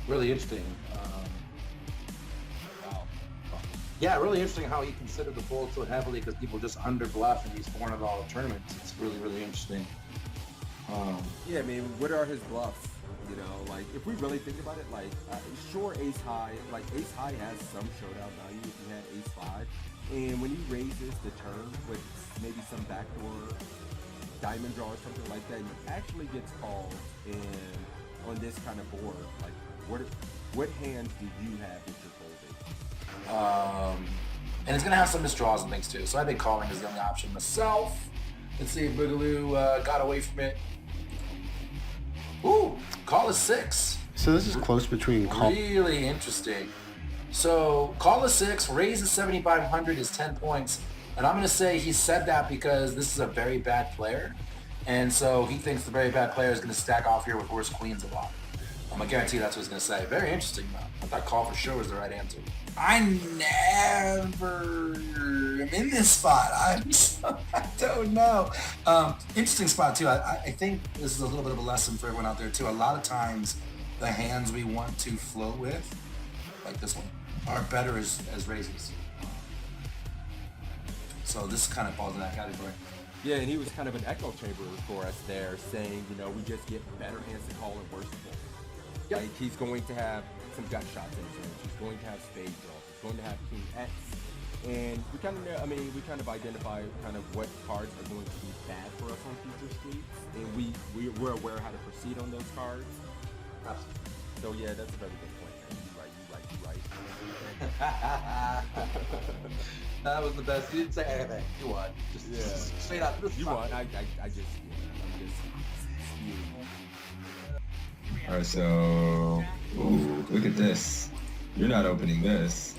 Really interesting. Wow. Yeah, really interesting how you consider the fold so heavily because people just under bluff in these $400 tournaments. It's really, really interesting. Yeah, I mean, what are his bluffs? You know, like if we really think about it, like sure, ace high, like ace high has some showdown value if you had ace five, and when he raises the turn with maybe some backdoor diamond draw or something like that, he actually gets called. And on this kind of board, like what hands do you have that you're folding? And it's going to have some misdraws and things too. So I think calling is the only option myself. Let's see if Boogaloo got away from it. Ooh, call is 6. So this is close between call. Really interesting. So call is 6, raise is 7,500 is 10 points. And I'm going to say he said that because this is a very bad player. And so he thinks the very bad player is going to stack off here with worse queens a lot. I'm going to guarantee that's what he's going to say. Very interesting, though. I thought call for sure was the right answer. I never am in this spot. I don't know. Interesting spot, too. I think this is a little bit of a lesson for everyone out there, too. A lot of times, the hands we want to float with, like this one, are better as raises. So this kind of falls in that category. Yeah, and he was kind of an echo chamber for us there, saying, you know, we just get better hands to call and worse to fold. Yep. Like he's going to have some gut shots in his range. He's going to have spade draws. He's going to have king X. And we kind of, I mean, we kind of identify kind of what cards are going to be bad for us on future streets, and we're aware how to proceed on those cards. Absolutely. So yeah, that's a very good point, man. You right. That was the best. You didn't say anything. You won. Just straight up. You won. I'm just spewing. All right, so ooh, look at this. You're not opening this.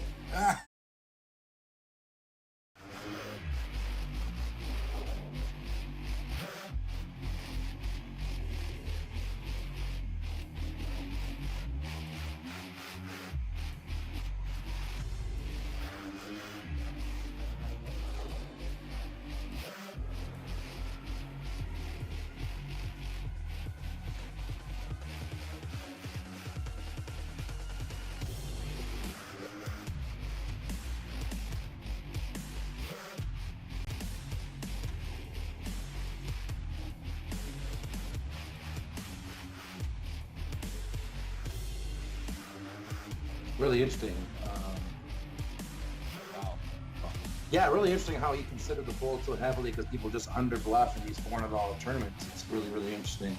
Really interesting. Wow. Yeah, really interesting how you consider the fold so heavily because people just under bluff in these $400 tournaments. It's really, really interesting.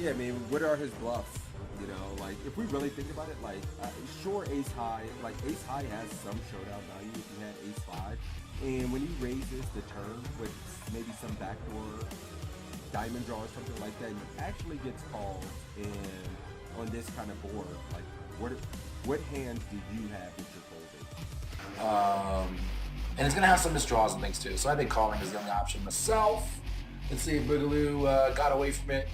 Yeah, I mean, what are his bluffs? You know, like if we really think about it, like sure, ace high, like ace high has some showdown value if you had ace five, and when he raises the turn with maybe some backdoor diamond draw or something like that, he actually gets called. And on this kind of board, like what hands do you have that you're folding? And it's going to have some misdraws and things too. So I think calling is the only option myself. Let's see if Boogaloo got away from it.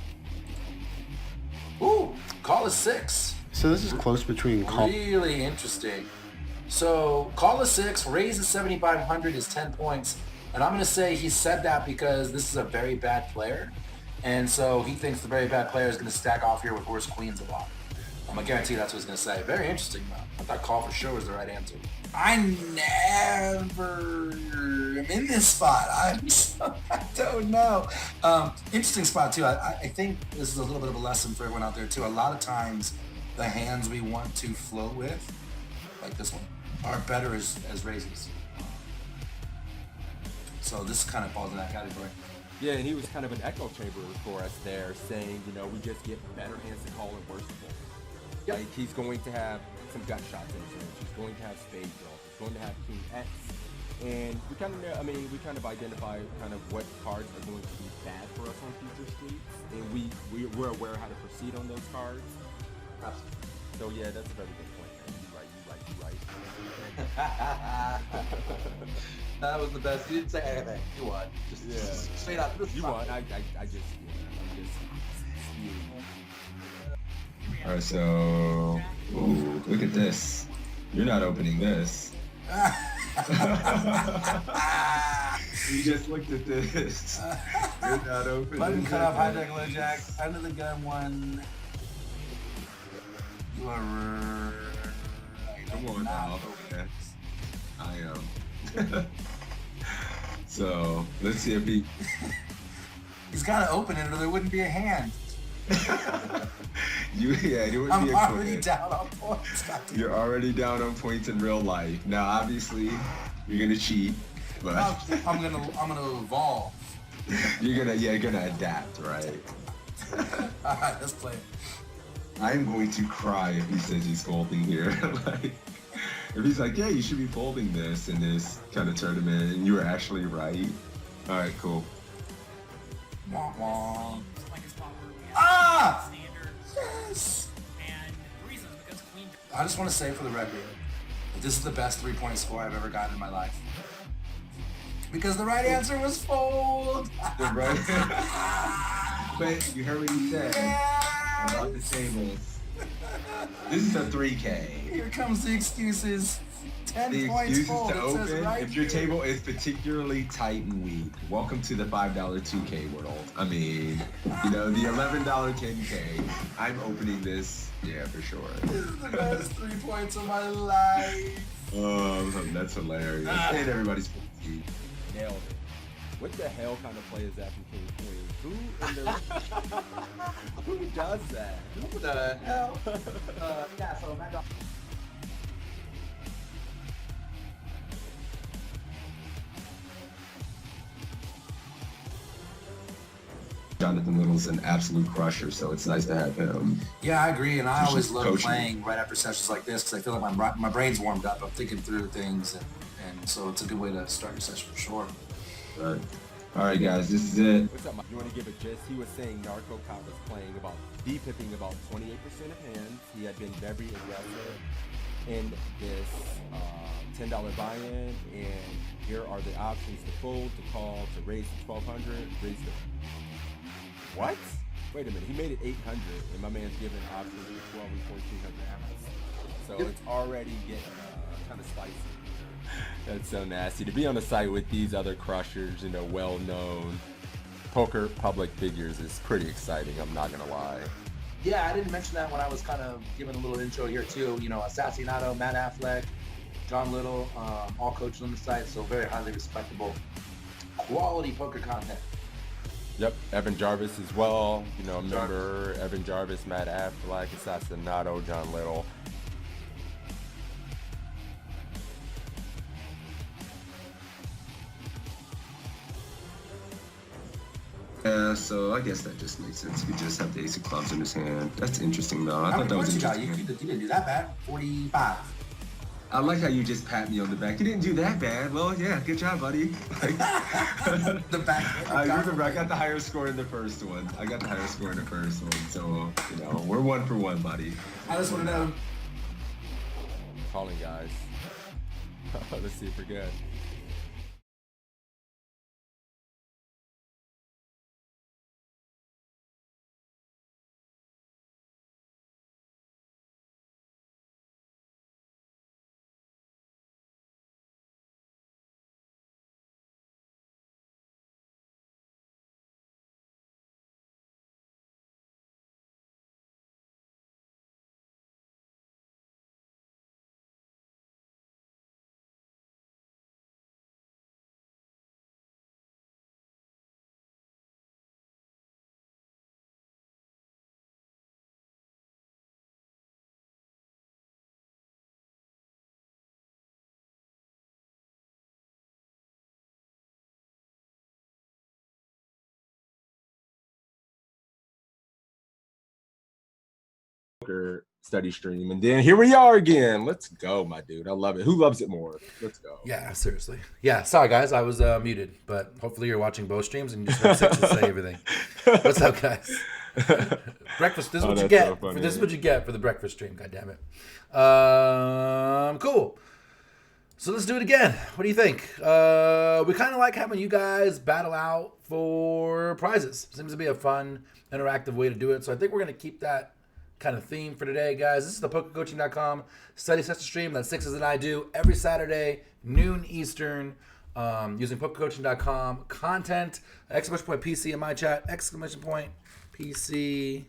Ooh, call is 6. So this is close between call. Really interesting. So call is 6, raise is 7,500 is 10 points. And I'm going to say he said that because this is a very bad player. And so he thinks the very bad player is going to stack off here with worse queens a lot. I'm going to guarantee that's what he's going to say. Very interesting, though. I thought call for sure was the right answer. I never am in this spot. I don't know. Interesting spot, too. I think this is a little bit of a lesson for everyone out there, too. A lot of times, the hands we want to float with, like this one, are better as raises. So this kind of falls in that category. Yeah, and he was kind of an echo chamber for us there, saying, you know, we just get better hands to call and worse to fold. Yep. Like he's going to have some gut shots in his range. He's going to have spade draws. He's going to have king X. And we kind of, I mean, we kind of identify kind of what cards are going to be bad for us on future streets, and we're aware how to proceed on those cards. Absolutely. So yeah, that's a very good point, man. You right. That was the best. You didn't say anything. You won. Just straight up. You won. I'm just spewing. All right, so ooh, look at this. You're not opening this. You just looked at this. You're not opening. Button cut off, hijack, low jack, under the gun one. You are right. Come on now. Okay. I am. So let's see if he. He's got to open it or there wouldn't be a hand. You wouldn't I'm be already equipped. down on points. You're already down on points in real life. Now, obviously, you're gonna cheat, but I'm gonna evolve. you're gonna adapt, right? All right, let's play it. I'm going to cry if he says he's folding here. Like, if he's like, yeah, you should be folding this in this kind of tournament, and you were actually right. All right, cool. Wah, wah. Like a spot where we have Ah! standard. Yes. And the reason is because queen. I just want to say for the record, that this is the best 3-point score I've ever gotten in my life. Because the right answer was fold. Right? But you heard what he said about the tables. This is a 3K. Here comes the excuses. 10 The points excuses fold. to It says open right if your here. table is particularly tight and weak. Welcome to the $5 2K world. I mean, the $11 10K. I'm opening this, yeah, for sure. This is the best 3 points of my life. That's hilarious. And everybody's Nailed it. What the hell kind of play is that from King Queen? Who in the who does that? Who the hell? Yeah, so Mad Dog. Jonathan Little's an absolute crusher, so it's nice to have him. Yeah, I agree, and I He's always just love coaching. playing right after sessions like this because I feel like my brain's warmed up. I'm thinking through things, and so it's a good way to start your session for sure. But, all right, guys, this is it. What's up, Mike? You want to give a gist? He was saying Narco Cop was playing about D-pipping about 28% of hands. He had been very aggressive in this $10 buy-in, and here are the options to fold, to call, to raise to 1,200, raise to... What? Wait a minute, he made it 800, and my man's giving options to 12 and 1,400 So it's already getting kind of spicy. That's so nasty. To be on the site with these other crushers, well-known poker public figures is pretty exciting, I'm not gonna lie. Yeah, I didn't mention that when I was kind of giving a little intro here too. Assassinato, Matt Affleck, John Little, all coaches on the site, so very highly respectable, quality poker content. Yep, Evan Jarvis as well. Member Evan Jarvis, Matt Affleck, Assassinato, John Little. Yeah, so I guess that just makes sense. He just have the ace of clubs in his hand. That's interesting, though. I How thought many that was points you got? interesting. You didn't do that bad. 45. I like how you just pat me on the back. You didn't do that bad. Well, yeah, good job, buddy. Like, The back. I remember I got the higher score in the first one. So, we're 1 for 1, buddy. I just want to know. Calling guys. Let's see if we're good. Study stream, and then here we are again. Let's go, my dude. I love it. Who loves it more? Let's go. Yeah, seriously. Yeah, sorry guys, I was muted, but hopefully you're watching both streams and you just heard Six say everything. What's up, guys? Breakfast. This is what you that's get. so funny. This is what you get for the breakfast stream. God damn it. Cool. So let's do it again. What do you think? We kind of like having you guys battle out for prizes. Seems to be a fun, interactive way to do it. So I think we're gonna keep that kind of theme for today, guys. This is the pokercoaching.com study session stream that Sixes and I do every Saturday, noon Eastern, using pokercoaching.com content, exclamation point PC in my chat, exclamation point PC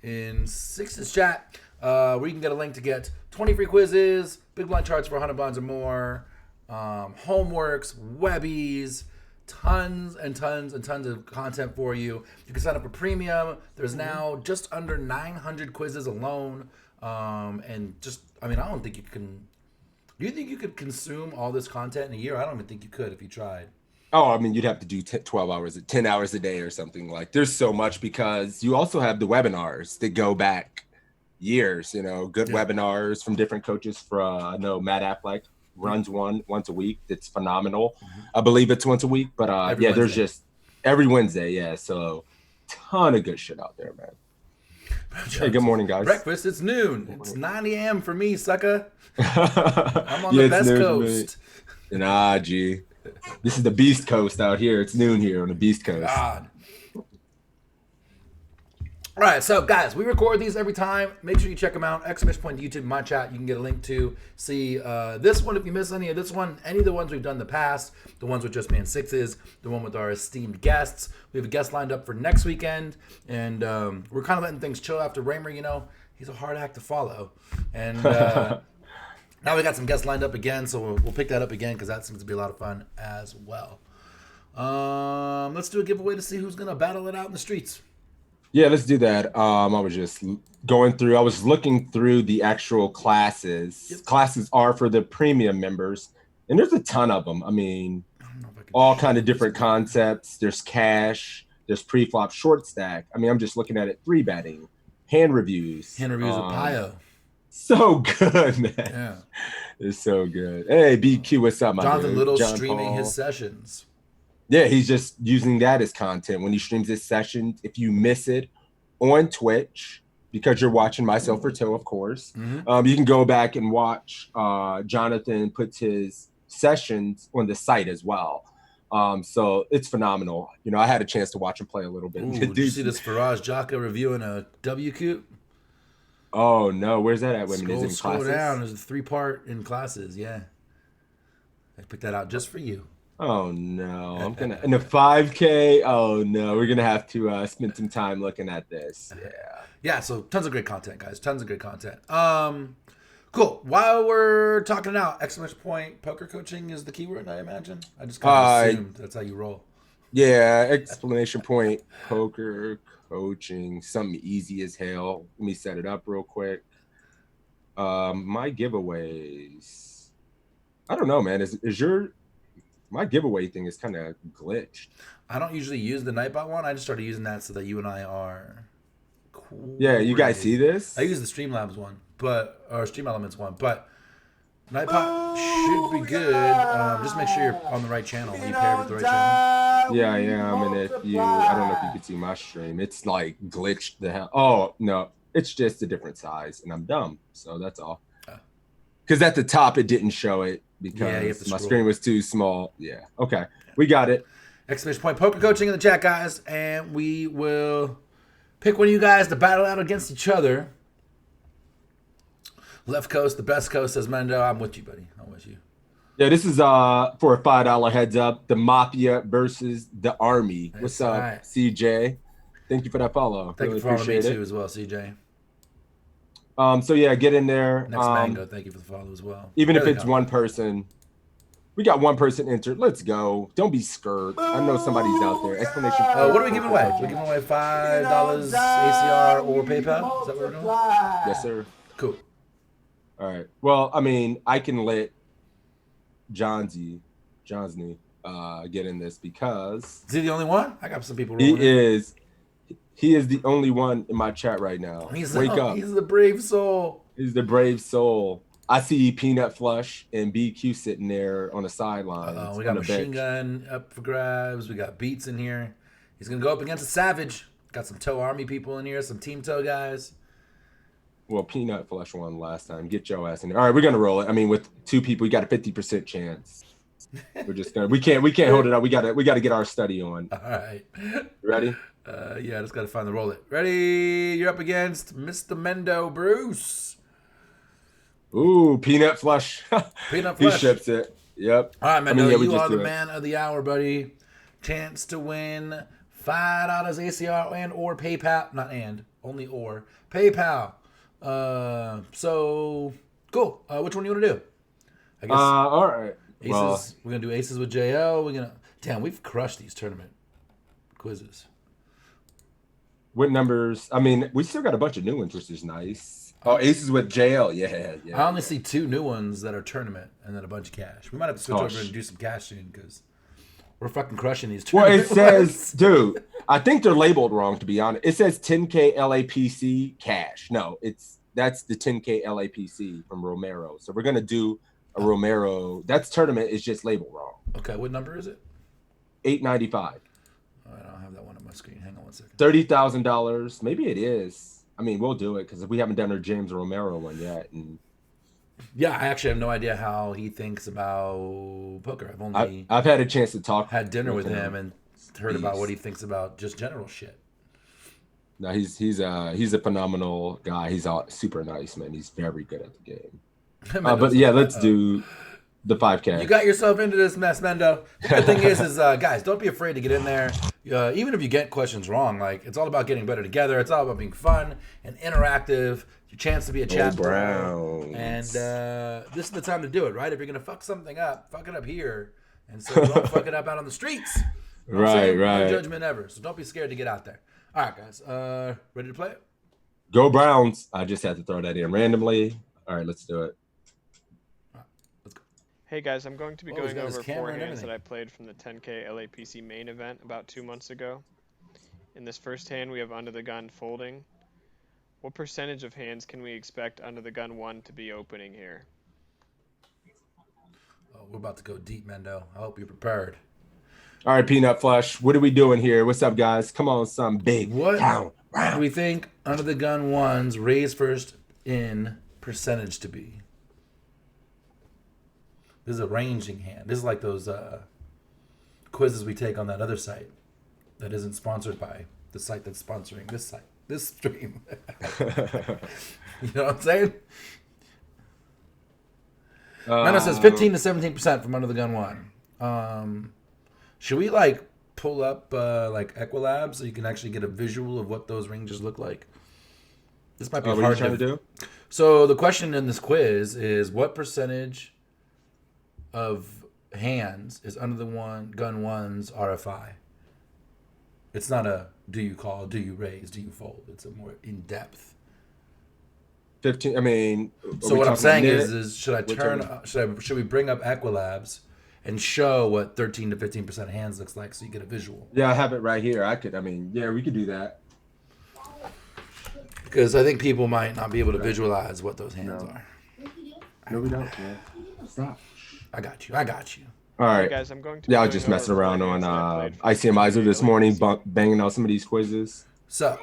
in Sixes chat. where you can get a link to get 20 free quizzes, big blind charts for 100 blinds or more, homeworks, webbies, tons and tons and tons of content for you. You can sign up for premium. There's now just under 900 quizzes alone. And just, I mean, I don't think you can. Do you think you could consume all this content in a year? I don't even think you could if you tried. Oh, I mean, you'd have to do 12 hours, 10 hours a day or something. Like, there's so much, because you also have the webinars that go back years, good webinars from different coaches. I know Matt Affleck runs one once a week. That's phenomenal. I believe it's once a week, but Wednesday. There's just every Wednesday. Yeah. So ton of good shit out there, man. Hey, good morning, guys. Breakfast, it's noon. It's 9 a.m. for me, sucker. I'm on the Best Coast. Nah, G. This is the Beast Coast out here. It's noon here on the Beast Coast. God. All right, so guys, we record these every time. Make sure you check them out. Exclamation point YouTube, my chat. You can get a link to see this one if you miss any of this one. Any of the ones we've done in the past, the ones with just man sixes, the one with our esteemed guests. We have a guest lined up for next weekend, and we're kind of letting things chill after Raymer. He's a hard act to follow, and now we got some guests lined up again, so we'll pick that up again because that seems to be a lot of fun as well. Let's do a giveaway to see who's gonna battle it out in the streets. Yeah, let's do that. I was just I was looking through the actual classes. Yep. Classes are for the premium members, and there's a ton of them. I mean, all kind of different concepts. There's cash, there's pre-flop short stack. I mean, I'm just looking at it, 3-betting, hand reviews. Hand reviews with Pio. So good, man. Yeah. It's so good. Hey, BQ, what's up, my Jonathan dude? Little John streaming Paul. his sessions. Yeah, he's just using that as content when he streams his sessions. If you miss it on Twitch, because you're watching myself or Toe, of course, you can go back and watch. Jonathan puts his sessions on the site as well. So it's phenomenal. I had a chance to watch him play a little bit. Ooh, did you see this Faraz Jaka reviewing a W Coop? Oh, no. Where's that at? Women? Is it in Scroll classes? down. There's a 3-part in classes. Yeah. I picked that out just for you. Oh no, I'm gonna in the 5K. Oh no, we're gonna have to spend some time looking at this. Yeah. So tons of great content, guys. Tons of great content. Cool. While we're talking it out, exclamation point poker coaching is the keyword, I imagine. I just kind of assumed that's how you roll. Yeah, exclamation point poker coaching, something easy as hell. Let me set it up real quick. My giveaways. I don't know, man. Is your my giveaway thing is kind of glitched. I don't usually use the Nightbot one. I just started using that so that you and I are cool. Yeah, you guys see this? I use the Streamlabs one, or Stream Elements one, but Nightbot should be good. Just make sure you're on the right channel. You paired with the right channel. Yeah, I am. And I don't know if you can see my stream. It's like glitched the hell. Oh no, it's just a different size, and I'm dumb. So that's all. Because at the top it didn't show it. Because my screen was too small. Yeah. Okay. We got it. Exclamation point poker coaching in the chat, guys. And we will pick one of you guys to battle out against each other. Left coast, the best coast, says Mendo. I'm with you, buddy. I'm with you. Yeah, this is for a $5 heads up. The Mafia versus the Army. That's What's up, right. CJ? Thank you for that follow. Thank really you for following me appreciate too as well, CJ. So yeah, get in there. Next Mango, thank you for the follow as well. Even if it's one person, we got one person entered. Let's go. Don't be scared. I know somebody's out there. Explanation. What are we giving away? We're giving away $5 ACR or PayPal. Is that what we're doing? Yes, sir. Cool. All right. Well, I mean, I can let Johnsney get in this because Is he the only one? I got some people. He is the only one in my chat right now. Wake up. He's the brave soul. He's the brave soul. I see Peanut Flush and BQ sitting there on the sidelines. We got Machine Gun up for grabs. We got Beats in here. He's going to go up against a Savage. Got some Toe Army people in here, some Team Toe guys. Well, Peanut Flush won last time. Get your ass in there. All right, we're going to roll it. I mean, with two people, we got a 50% chance. We're just going to, we can't hold it up. We got to get our study on. All right. Ready? Yeah, I just got to find the roll it. Ready? You're up against Mr. Mendo Bruce. Ooh, Peanut Flush. Peanut Flush. He ships it. Yep. All right, Mendo, you are the do it. man of the hour, buddy. Chance to win $5 ACR and or PayPal. Not and, only or. PayPal. So cool. Which one do you want to do? I guess All right. aces. Well, We're gonna do aces with JL. Damn, we've crushed these tournament quizzes. what numbers? I mean, we still got a bunch of new ones, which is nice. Oh, aces with JL. Yeah. I only see 2 new ones that are tournament, and then a bunch of cash. We might have to switch Oh, over and do some cash soon because we're fucking crushing these Well, it tournament says, dude, I think they're labeled wrong, to be honest. It says 10K LAPC cash. No, that's the 10K LAPC from Romero. So we're gonna do a Romero. That's tournament is just labeled wrong. Okay, what number is it? 895. Oh, I don't have that one on my screen. Hang on one second. $30,000. Maybe it is. I mean, we'll do it because we haven't done our James Romero one yet. And Yeah, I actually have no idea how he thinks about poker. I've only I've had a chance to talk, had dinner with him and heard about what he thinks about just general shit. No, he's a phenomenal guy. He's super nice, man. He's very good at the game. But yeah, let's do the 5K. You got yourself into this mess, Mendo. The good thing is guys, don't be afraid to get in there. Even if you get questions wrong, like it's all about getting better together. It's all about being fun and interactive. Your chance to be a chat bro. And this is the time to do it, right? If you're gonna fuck something up, fuck it up here, and so don't fuck it up out on the streets. You know what I'm saying? No judgment ever. So don't be scared to get out there. All right, guys. Ready to play it? Go Browns. I just had to throw that in randomly. All right, let's do it. Hey guys, I'm going to be going over 4 camera and hands that everything. I played from the 10K LAPC main event about 2 months ago. In this first hand, we have under the gun folding. What percentage of hands can we expect under the gun 1 to be opening here? Oh, we're about to go deep, Mendo. I hope you're prepared. All right, Peanut Flush. What are we doing here? What's up, guys? Come on, some big What count. do we think under the gun ones raise first in percentage to be? This is a ranging hand. This is like those quizzes we take on that other site that isn't sponsored by the site that's sponsoring this stream. You know what I'm saying? Mano says 15 to 17% from under the gun one. Should we like pull up like Equilab so you can actually get a visual of what those ranges look like? This might be What are hard you trying to do? So the question in this quiz is what percentage of hands is under the gun one's RFI? It's not a do you call, do you raise, do you fold. It's a more in depth. 15. I mean, So what I'm saying is should we bring up Equilabs and show what 13 to 15% hands looks like so you get a visual? Yeah, I have it right here. We could do that. Because I think people might not be able to visualize what those hands are. No, we don't, man. Stop. I got you. All right. Hey guys, I'm going to Yeah, I was be just going messing over around 4 on hands that I played from ICM the ISO this 10K morning, LAPC. banging out some of these quizzes. So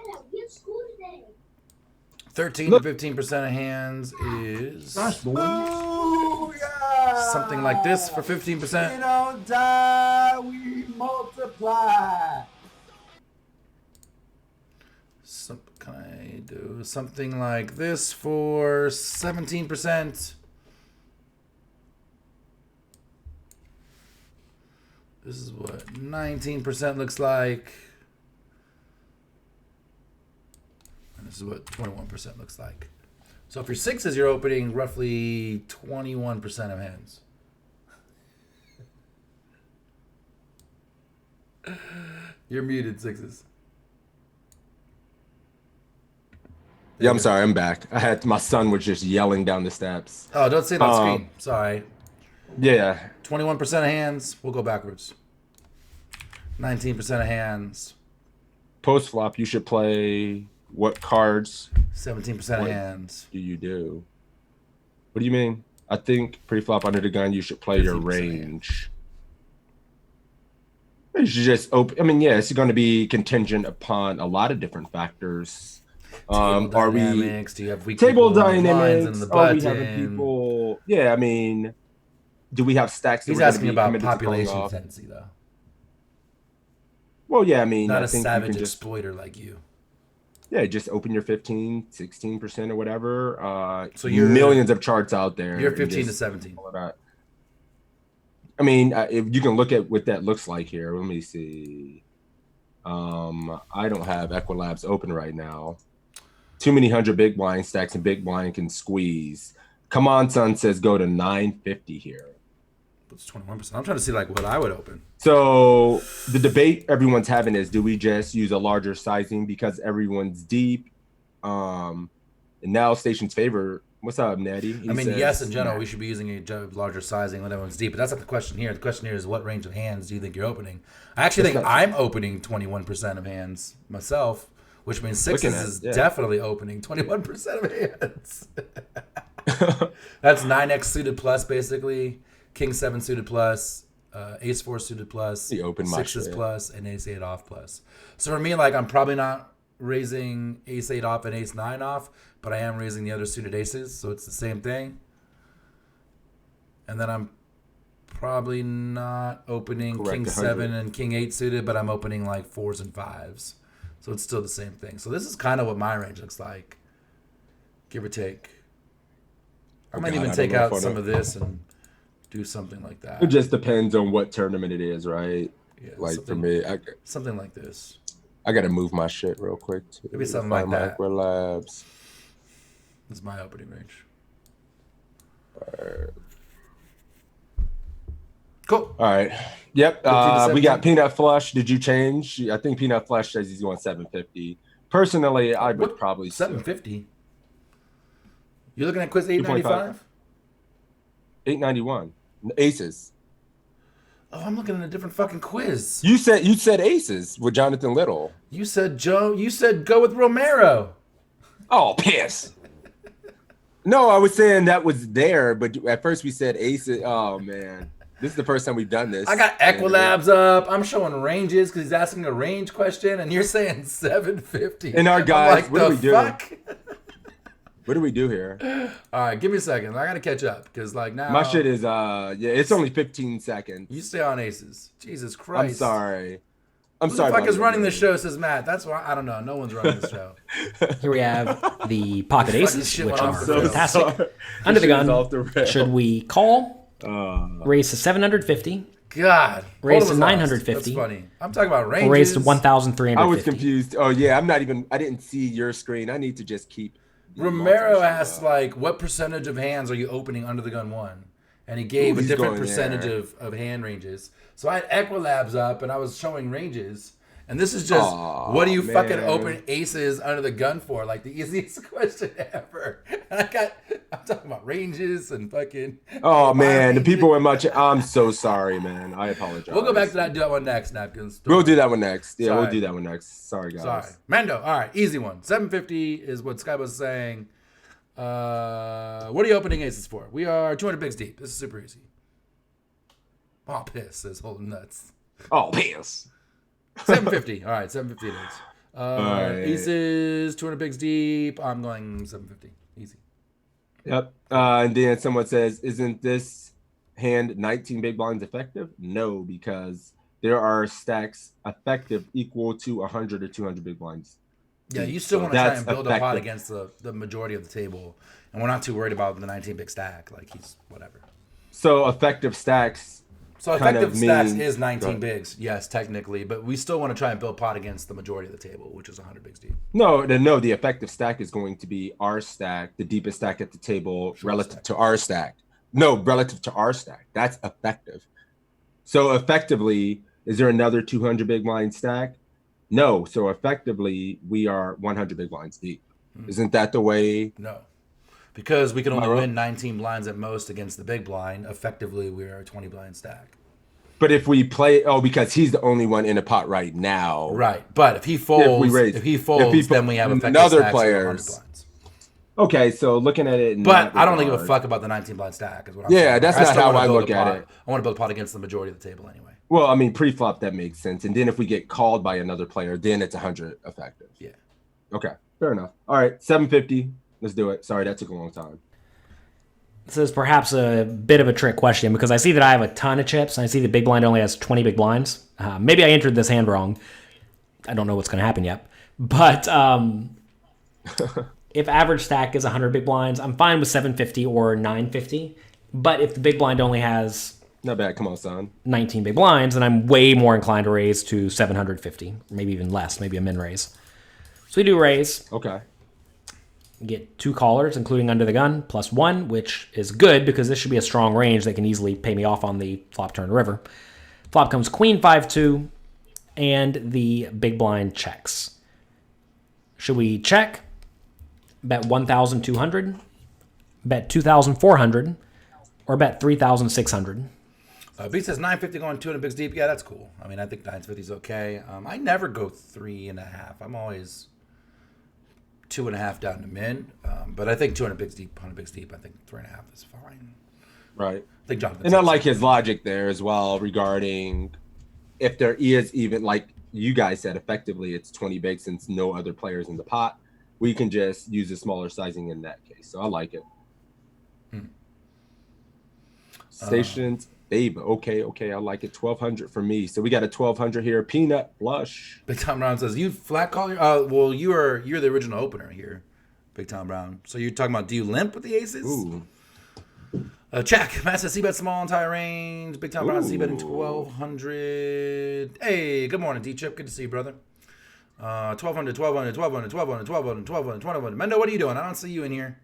13 to 15% of hands is something like this for 15%. We don't die, we multiply. Can I do something like this for 17%? This is what 19% looks like. And this is what 21% looks like. So if your sixes, you're opening roughly 21% of hands. You're muted, sixes. Yeah, I'm sorry. I'm back. My son was just yelling down the steps. Oh, don't say that on screen. Sorry. Yeah. 21% of hands. We'll go backwards. 19% of hands. Post flop, you should play what cards 17% of hands. do you do? What do you mean? I think pre-flop under the gun, you should play your 15% range. You should just open. I mean, yeah, it's going to be contingent upon a lot of different factors. Table Are we dynamics? Do you have weak table people on the lines dynamics? and the Are we button? having people? Yeah, I mean, do we have stacks? That He's we're gonna asking be about committed to pulling population off? tendency, though. Well, yeah, I mean, Not I a think you savage can just exploiter like you. just open your 15, 16% or whatever. So you're millions of charts out there. You're and 15 to just 17. pull it out. I mean, if you can look at what that looks like here. Let me see. I don't have Equilabs open right now. Too many 100 big blind stacks and big blind can squeeze. Come on, son says go to 950 here. It's 21%. I'm trying to see like what I would open. So the debate everyone's having is, do we just use a larger sizing because everyone's deep? And now Station's favor. What's up, Natty? He says, yes, in general, we should be using a larger sizing when everyone's deep, but that's not the question here. The question here is what range of hands do you think you're opening? I actually think I'm opening 21% of hands myself, which means sixes is definitely opening 21% of hands. That's 9x suited plus, basically. King 7 suited plus, Ace 4 suited plus, sixes plus, and Ace 8 off plus. So for me, like, I'm probably not raising Ace 8 off and Ace 9 off, but I am raising the other suited aces, so it's the same thing. And then I'm probably not opening King 7 and King 8 suited, but I'm opening like 4s and 5s. So it's still the same thing. So this is kind of what my range looks like, give or take. I might even take out some of this and do something like that. It just depends on what tournament it is, right? Yeah, like for me, something like this. I gotta move my shit real quick too. Maybe something like that. Labs. This is my opening range. Cool. All right. Yep. We got Peanut Flush. Did you change? I think Peanut Flush says he's going 750. Personally, I would probably 750. You're looking at quiz 895? 891. Aces. Oh, I'm looking at a different fucking quiz. You said aces with Jonathan Little. You said Joe. You said go with Romero. Oh, piss. No, I was saying that was there, but at first we said aces. Oh man, this is the first time we've done this. I got Equilabs up. I'm showing ranges because he's asking a range question, and you're saying 750. And our guys, like, what do we do? Fuck? What do we do here? All right, give me a second. I gotta catch up because like now my shit is it's only 15 seconds. You stay on aces. Jesus Christ. I'm sorry. Who the fuck is running the show, says Matt. That's why I don't know. No one's running the show. Here we have the pocket aces, which are so fantastic. sorry. Under the gun. Should we call? Raise to 750. God. Raise to 950. That's funny. I'm talking about ranges. Or raise to 1,350. I was confused. Oh yeah, I didn't see your screen. I need to just keep. Romero asked like, what percentage of hands are you opening under the gun one? And he gave a different percentage of hand ranges. So I had Equilabs up and I was showing ranges. And this is just, what do you fucking open aces under the gun for? Like the easiest question ever. And I'm talking about ranges and fucking. Oh man, the people in my chat. I'm so sorry, man. I apologize. We'll go back to that one next, Napkins. We'll do that one next. Yeah, Sorry. we'll do that one next. Sorry, guys. Sorry. Mando, all right, easy one. 750 is what Sky was saying. What are you opening aces for? We are 200 bigs deep. This is super easy. Oh, piss, says Holden Nuts. Oh, piss. 750. All right, 750 it is. right. Aces, 200 bigs deep. I'm going 750. Easy. Yep. And then someone says, isn't this hand 19 big blinds effective? No, because there are stacks effective equal to 100 or 200 big blinds. Yeah, you still want to try and build a pot against the majority of the table. And we're not too worried about the 19 big stack. Like, he's whatever. So effective stacks. So effective stacks is 19 bigs, yes, technically, but we still want to try and build pot against the majority of the table, which is 100 bigs deep. No, the effective stack is going to be our stack, the deepest stack at the table relative to our stack. No, relative to our stack. That's effective. So effectively, is there another 200 big blind stack? No. So effectively, we are 100 big blinds deep. Isn't that the way? No. Because we can only win 19 blinds at most against the big blind. Effectively, we are a 20 blind stack. But if we play, because he's the only one in a pot right now. Right. But if he folds, then we have effective another stacks players. For 100 blinds. Okay, so looking at it. But I don't give a fuck about the 19 blind stack. Is what I'm saying. That's not how I look at it. I want to build a pot against the majority of the table anyway. Well, I mean, pre-flop, that makes sense. And then if we get called by another player, then it's 100 effective. Yeah. Okay, fair enough. All right, 750. Let's do it. Sorry, that took a long time. This is perhaps a bit of a trick question because I see that I have a ton of chips and I see the big blind only has 20 big blinds. Maybe I entered this hand wrong. I don't know what's going to happen yet. But if average stack is 100 big blinds, I'm fine with 750 or 950. But if the big blind only has not bad, come on, son, 19 big blinds, then I'm way more inclined to raise to 750, maybe even less, maybe a min raise. So we do raise. Okay. You get 2 callers, including under the gun, +1, which is good because this should be a strong range. They can easily pay me off on the flop turn river. Flop comes queen 5-2, and the big blind checks. Should we check? Bet 1,200, bet 2,400, or bet 3,600? B says 950 going 2 and a bigs deep. Yeah, that's cool. I mean, I think 950 is okay. I never go 3.5. I'm always 2.5 down to min. But I think 200 bigs deep, 100 bigs deep. I think 3.5 is fine. Right. I think Jonathan. And I like his logic there as well regarding if there is even, like you guys said, effectively it's 20 bigs since no other players in the pot. We can just use a smaller sizing in that case. So I like it. Stations, babe. Okay. I like it. 1,200 for me. So we got a 1,200 here. Peanut flush. Big Tom Brown says, you flat call your... well, you're the original opener here, Big Tom Brown. So you're talking about, do you limp with the aces? Ooh. Check. Matt says, C-bet small entire range. Big Tom Brown, C-betting 1,200. Hey, good morning, D-Chip. Good to see you, brother. 1,200, 1,200, 1,200, 1,200, 1,200, 1,200, 1,200. Mendo, what are you doing? I don't see you in here.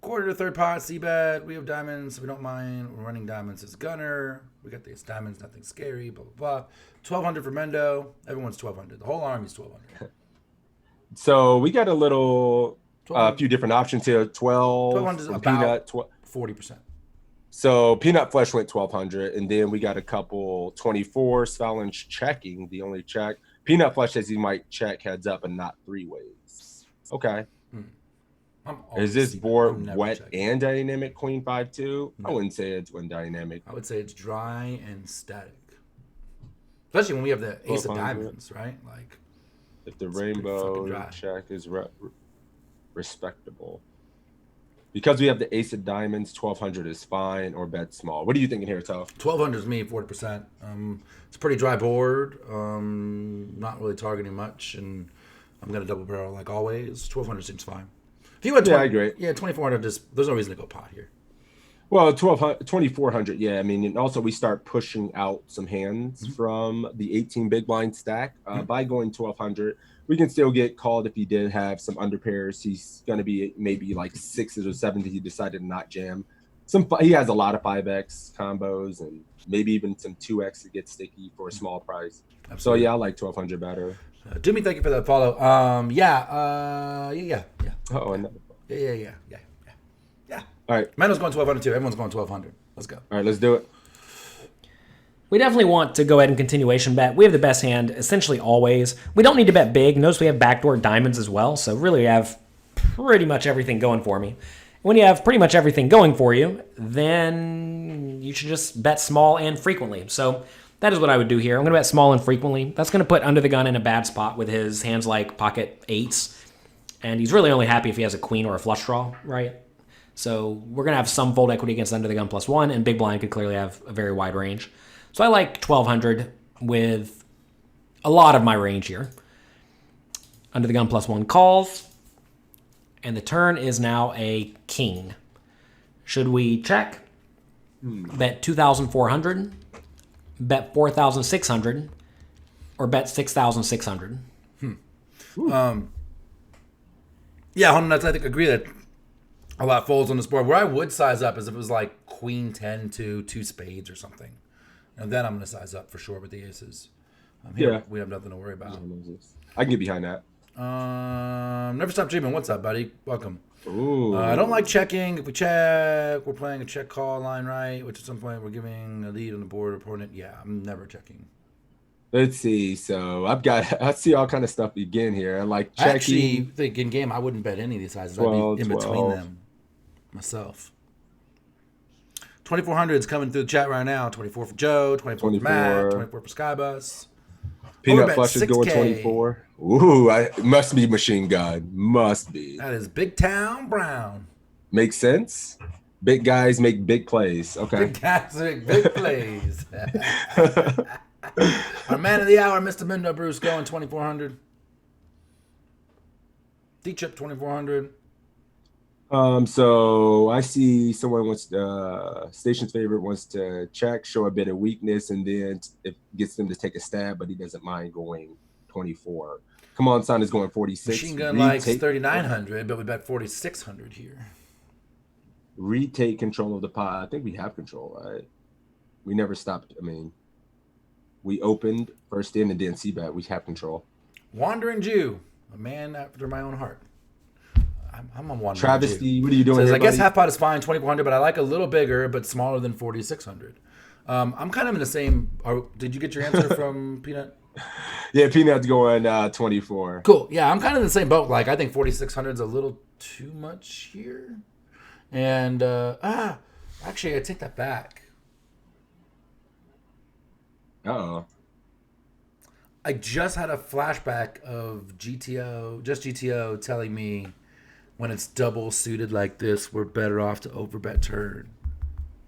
Quarter to third pot, C-bet. We have diamonds, so we don't mind. We're running diamonds as gunner. We got these diamonds, nothing scary, blah, blah, blah. 1,200 for Mendo. Everyone's 1,200. The whole army's 1,200. So we got a little, a few different options here. 1,200 is from about Peanut, 40%. So Peanut Flesh went 1,200, and then we got a couple 24s. Fallon's checking, the only check. Peanut Flesh says he might check heads up and not 3-ways. Okay. Is this board wet and dynamic queen 5-2? No. I wouldn't say it's one dynamic. I would say it's dry and static. Especially when we have the ace of diamonds, right? Like, if the rainbow check is respectable. Because we have the ace of diamonds, 1,200 is fine, or bet small. What are you thinking here, Toph? 1,200 is me, 40%. It's a pretty dry board. Not really targeting much, and I'm going to double barrel like always. 1,200 seems fine. If you went 20, I agree. Yeah, 2,400, there's no reason to go pot here. Well, 2,400, yeah. I mean, and also we start pushing out some hands from the 18 big blind stack. By going 1,200, we can still get called if he did have some underpairs. He's going to be maybe like 6s or 7s. He decided to not jam. He has a lot of 5x combos and maybe even some 2x to get sticky for a small price. Absolutely. So yeah, I like 1,200 better. Jimmy, thank you for that follow. Yeah. Oh, another. Yeah. All right. Mendo's going 1,200 too. Everyone's going 1,200. Let's go. All right, let's do it. We definitely want to go ahead and continuation bet. We have the best hand essentially always. We don't need to bet big. Notice we have backdoor diamonds as well. So really we have pretty much everything going for me. When you have pretty much everything going for you, then you should just bet small and frequently. So that is what I would do here. I'm going to bet small and frequently. That's going to put under the gun in a bad spot with his hands like pocket 8s. And he's really only happy if he has a queen or a flush draw, right? So we're going to have some fold equity against under the gun +1, and big blind could clearly have a very wide range. So I like 1,200 with a lot of my range here. Under the gun +1 calls, and the turn is now a king. Should we check? Bet 2,400, bet 4,600, or bet 6,600? Yeah, I think agree that a lot folds on this board. Where I would size up is if it was like queen 10 to 2 spades or something. And then I'm going to size up for sure with the aces. Here, we have nothing to worry about. I can get behind that. Never Stop Dreaming. What's up, buddy? Welcome. Ooh. I don't like checking. If we check, we're playing a check call line, right? Which at some point we're giving a lead on the board opponent. Yeah, I'm never checking. Let's see. So I see all kind of stuff again here. I like checking. I actually think in game I wouldn't bet any of these sizes. 12, I'd be in between them myself. 2,400 is coming through the chat right now. 24 for Joe, 24 for Matt, 24 for Skybus. Peanut Flush is going 24. Ooh, must be Machine Gun. Must be. That is Big Town Brown. Makes sense. Big guys make big plays. Okay. Big guys make big plays. Our man of the hour, Mr. Mendo Bruce, going 2,400. D-Chip 2,400. So I see someone wants station's favorite wants to check, show a bit of weakness, and then it gets them to take a stab, but he doesn't mind going 24. Come on, son is going 46. Machine Gun likes 3,900, but we bet 4,600 here. Retake control of the pot. I think we have control, right? We never stopped. I mean, we opened first in and didn't see bet. We have control. Wandering Jew, a man after my own heart. I'm on Wandering Travesty, Jew. what are you doing Says, here, I guess buddy? half pot is fine, 2,400, but I like a little bigger, but smaller than 4,600. I'm kind of in the same. Did you get your answer from Peanut? Yeah, Peanut's going 24. Cool. Yeah, I'm kind of in the same boat. Like, I think 4,600 is a little too much here. And, actually, I take that back. Uh-oh. I just had a flashback of GTO telling me when it's double suited like this, we're better off to overbet turn.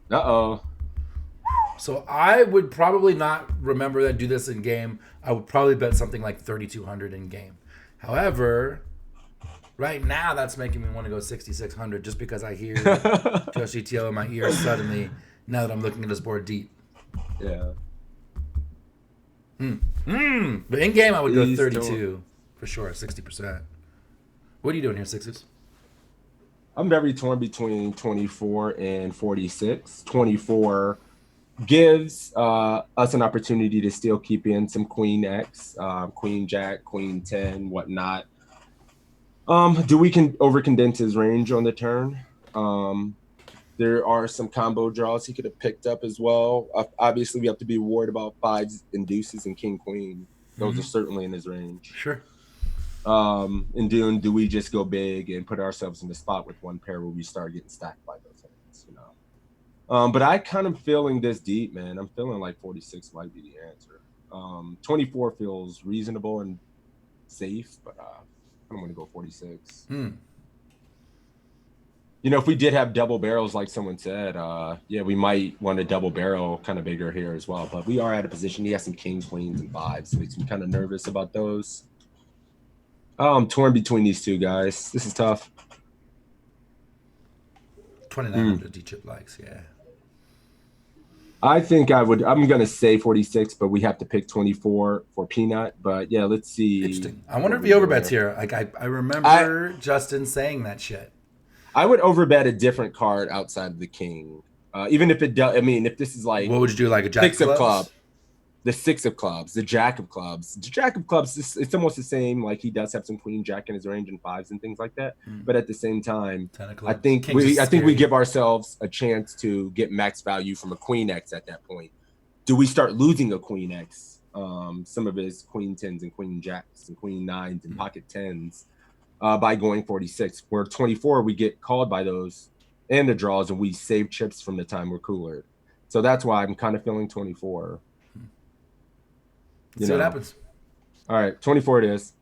Uh-oh. So I would probably not remember that do this in game. I would probably bet something like 3,200 in game. However, right now that's making me want to go 6,600 just because I hear Just GTO in my ear suddenly now that I'm looking at this board deep. Yeah. But in game I would go Please 32 don't. for sure, 60%. What are you doing here, Sixes? I'm very torn between 24 and 46. 24 gives us an opportunity to still keep in some Queen X, Queen Jack, Queen 10, whatnot. Do we can over-condense his range on the turn? There are some combo draws he could have picked up as well. Obviously, we have to be worried about fives and deuces and king queen. Those are certainly in his range. Sure. And do we just go big and put ourselves in the spot with one pair where we start getting stacked by those hands, you know? But I kind of feeling this deep, man. I'm feeling like 46 might be the answer. 24 feels reasonable and safe, but I'm going to go 46. You know, if we did have double barrels, like someone said, yeah, we might want a double barrel kind of bigger here as well. But we are at a position. He has some kings, queens, and fives. So makes me kind of nervous about those. I'm torn between these two guys. This is tough. 2,900 D-chip likes, yeah. I think I'm going to say 46, but we have to pick 24 for Peanut. But yeah, let's see. Interesting. I wonder if he overbets here. Like I remember Justin saying that shit. I would overbet a different card outside of the king. Even if it does, I mean, if this is like. What would you do? Like a jack six of of clubs? clubs? The six of clubs, the jack of clubs. The jack of clubs, it's almost the same. Like he does have some queen jack in his range and fives and things like that. But at the same time, I think we give ourselves a chance to get max value from a queen X at that point. Do we start losing a queen X? Some of his queen tens and queen jacks and queen nines and pocket tens by going 46. Where 24, we get called by those and the draws, and we save chips from the time we're cooler. So that's why I'm kind of feeling 24. See what happens. All right, 24 it is.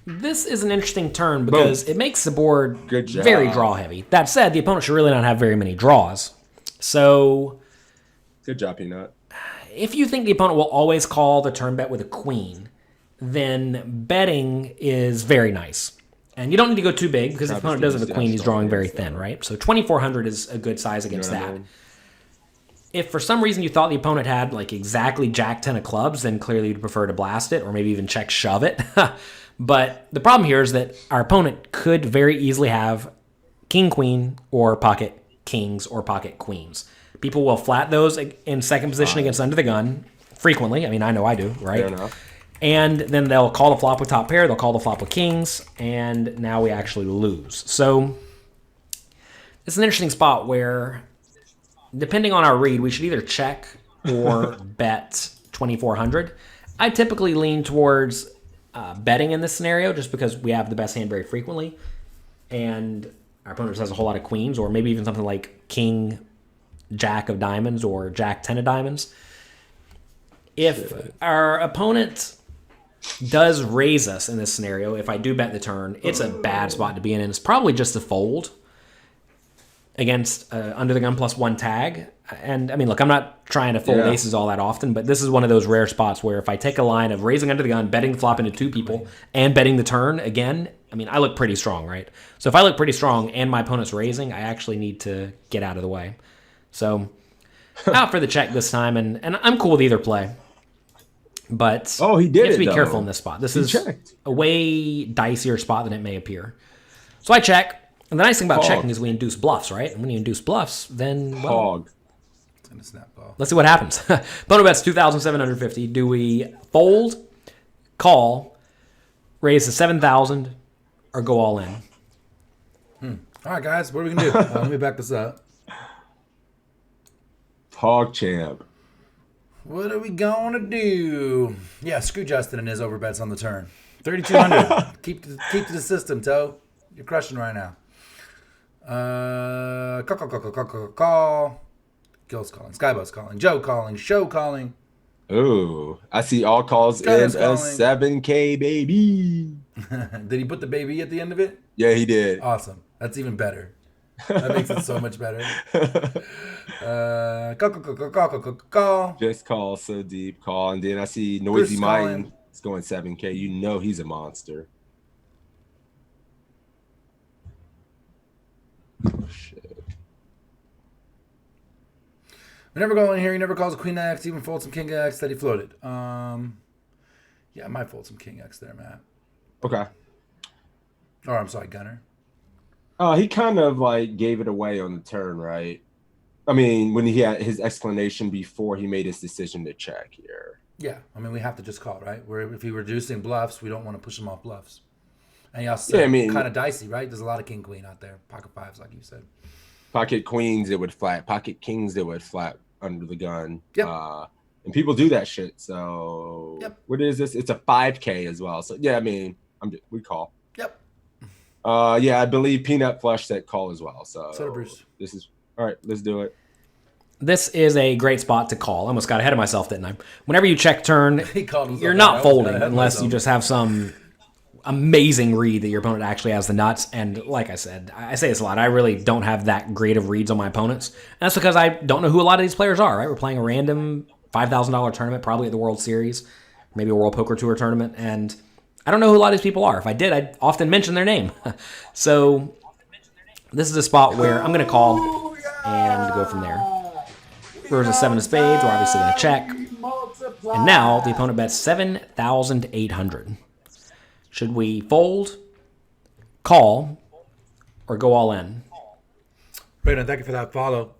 This is an interesting turn because it makes the board Good job. very draw heavy. That said, the opponent should really not have very many draws. So Good job, Peanut. if you think the opponent will always call the turn bet with a queen, then betting is very nice. And you don't need to go too big because if the opponent does have a queen, he's drawing very thin, right? So 2,400 is a good size against that. If for some reason you thought the opponent had like exactly jack 10 of clubs, then clearly you'd prefer to blast it or maybe even check shove it. But the problem here is that our opponent could very easily have king queen or pocket kings or pocket queens. People will flat those in second position against under the gun frequently. I mean, I know I do, right? Fair enough. And then they'll call the flop with top pair, they'll call the flop with kings, and now we actually lose. So it's an interesting spot where, depending on our read, we should either check or bet 2,400. I typically lean towards betting in this scenario just because we have the best hand very frequently, and our opponent just has a whole lot of queens, or maybe even something like king, jack of diamonds, or jack 10 of diamonds. If our opponent does raise us in this scenario, if I do bet the turn, it's a bad spot to be in, and it's probably just a fold against under the gun +1 tag. And I mean, look, I'm not trying to fold aces all that often, but this is one of those rare spots where if I take a line of raising under the gun, betting the flop into two people, and betting the turn again, I mean, I look pretty strong, right? So if I look pretty strong and my opponent's raising, I actually need to get out of the way. So out for the check this time, and I'm cool with either play. But he did you have to it, be though. careful in this spot. This is checked. a way dicier spot than it may appear. So I check. And the nice thing about Hog. checking is we induce bluffs, right? And when you induce bluffs, then, well, Hog. It's gonna snap ball. let's see what happens. Bono bets 2,750. Do we fold, call, raise to 7,000, or go all in? All right, guys, what are we gonna do? Let me back this up. Hog champ. What are we gonna do? Yeah, screw Justin and his overbets on the turn. 3,200. keep to the system, Toe. You're crushing right now. Call. Gil's calling. Skybo's calling. Joe calling. Show calling. Ooh, I see all calls Gunner's in calling. a 7K, baby. Did he put the baby at the end of it? Yeah, he did. Awesome. That's even better. That makes it so much better. Call. Just call so deep. Call. And then I see Bruce Noisy calling. Mind. It's going 7K. You know he's a monster. Oh, shit. We never go in here. He never calls a Queen X, even folds some King X that he floated. Yeah, I might fold some King X there, Matt. Okay. Or I'm sorry, Gunner. He kind of like gave it away on the turn, right? I mean, when he had his explanation before he made his decision to check here. Yeah, I mean, we have to just call, right? If we're reducing bluffs, we don't want to push him off bluffs. And he also said, kind of dicey, right? There's a lot of King Queen out there. Pocket fives, like you said. Pocket queens, it would flat. Pocket kings, it would flat under the gun. Yep. And people do that shit. So what is this? It's a 5K as well. So yeah, I mean, we call. Yep. Yeah, I believe Peanut Flush said call as well. So did Bruce. This is all right. Let's do it. This is a great spot to call. I almost got ahead of myself, didn't I? Whenever you check turn, you're not folding unless you just have some amazing read that your opponent actually has the nuts. And like I said, I say this a lot. I really don't have that great of reads on my opponents. And that's because I don't know who a lot of these players are, right? We're playing a random $5,000 tournament, probably at the World Series, maybe a World Poker Tour tournament. And I don't know who a lot of these people are. If I did, I'd often mention their name. So this is a spot where I'm going to call and go from there. River's a 7 of spades. We're obviously going to check. And now the opponent bets 7,800. Should we fold, call, or go all in? Brandon, thank you for that follow.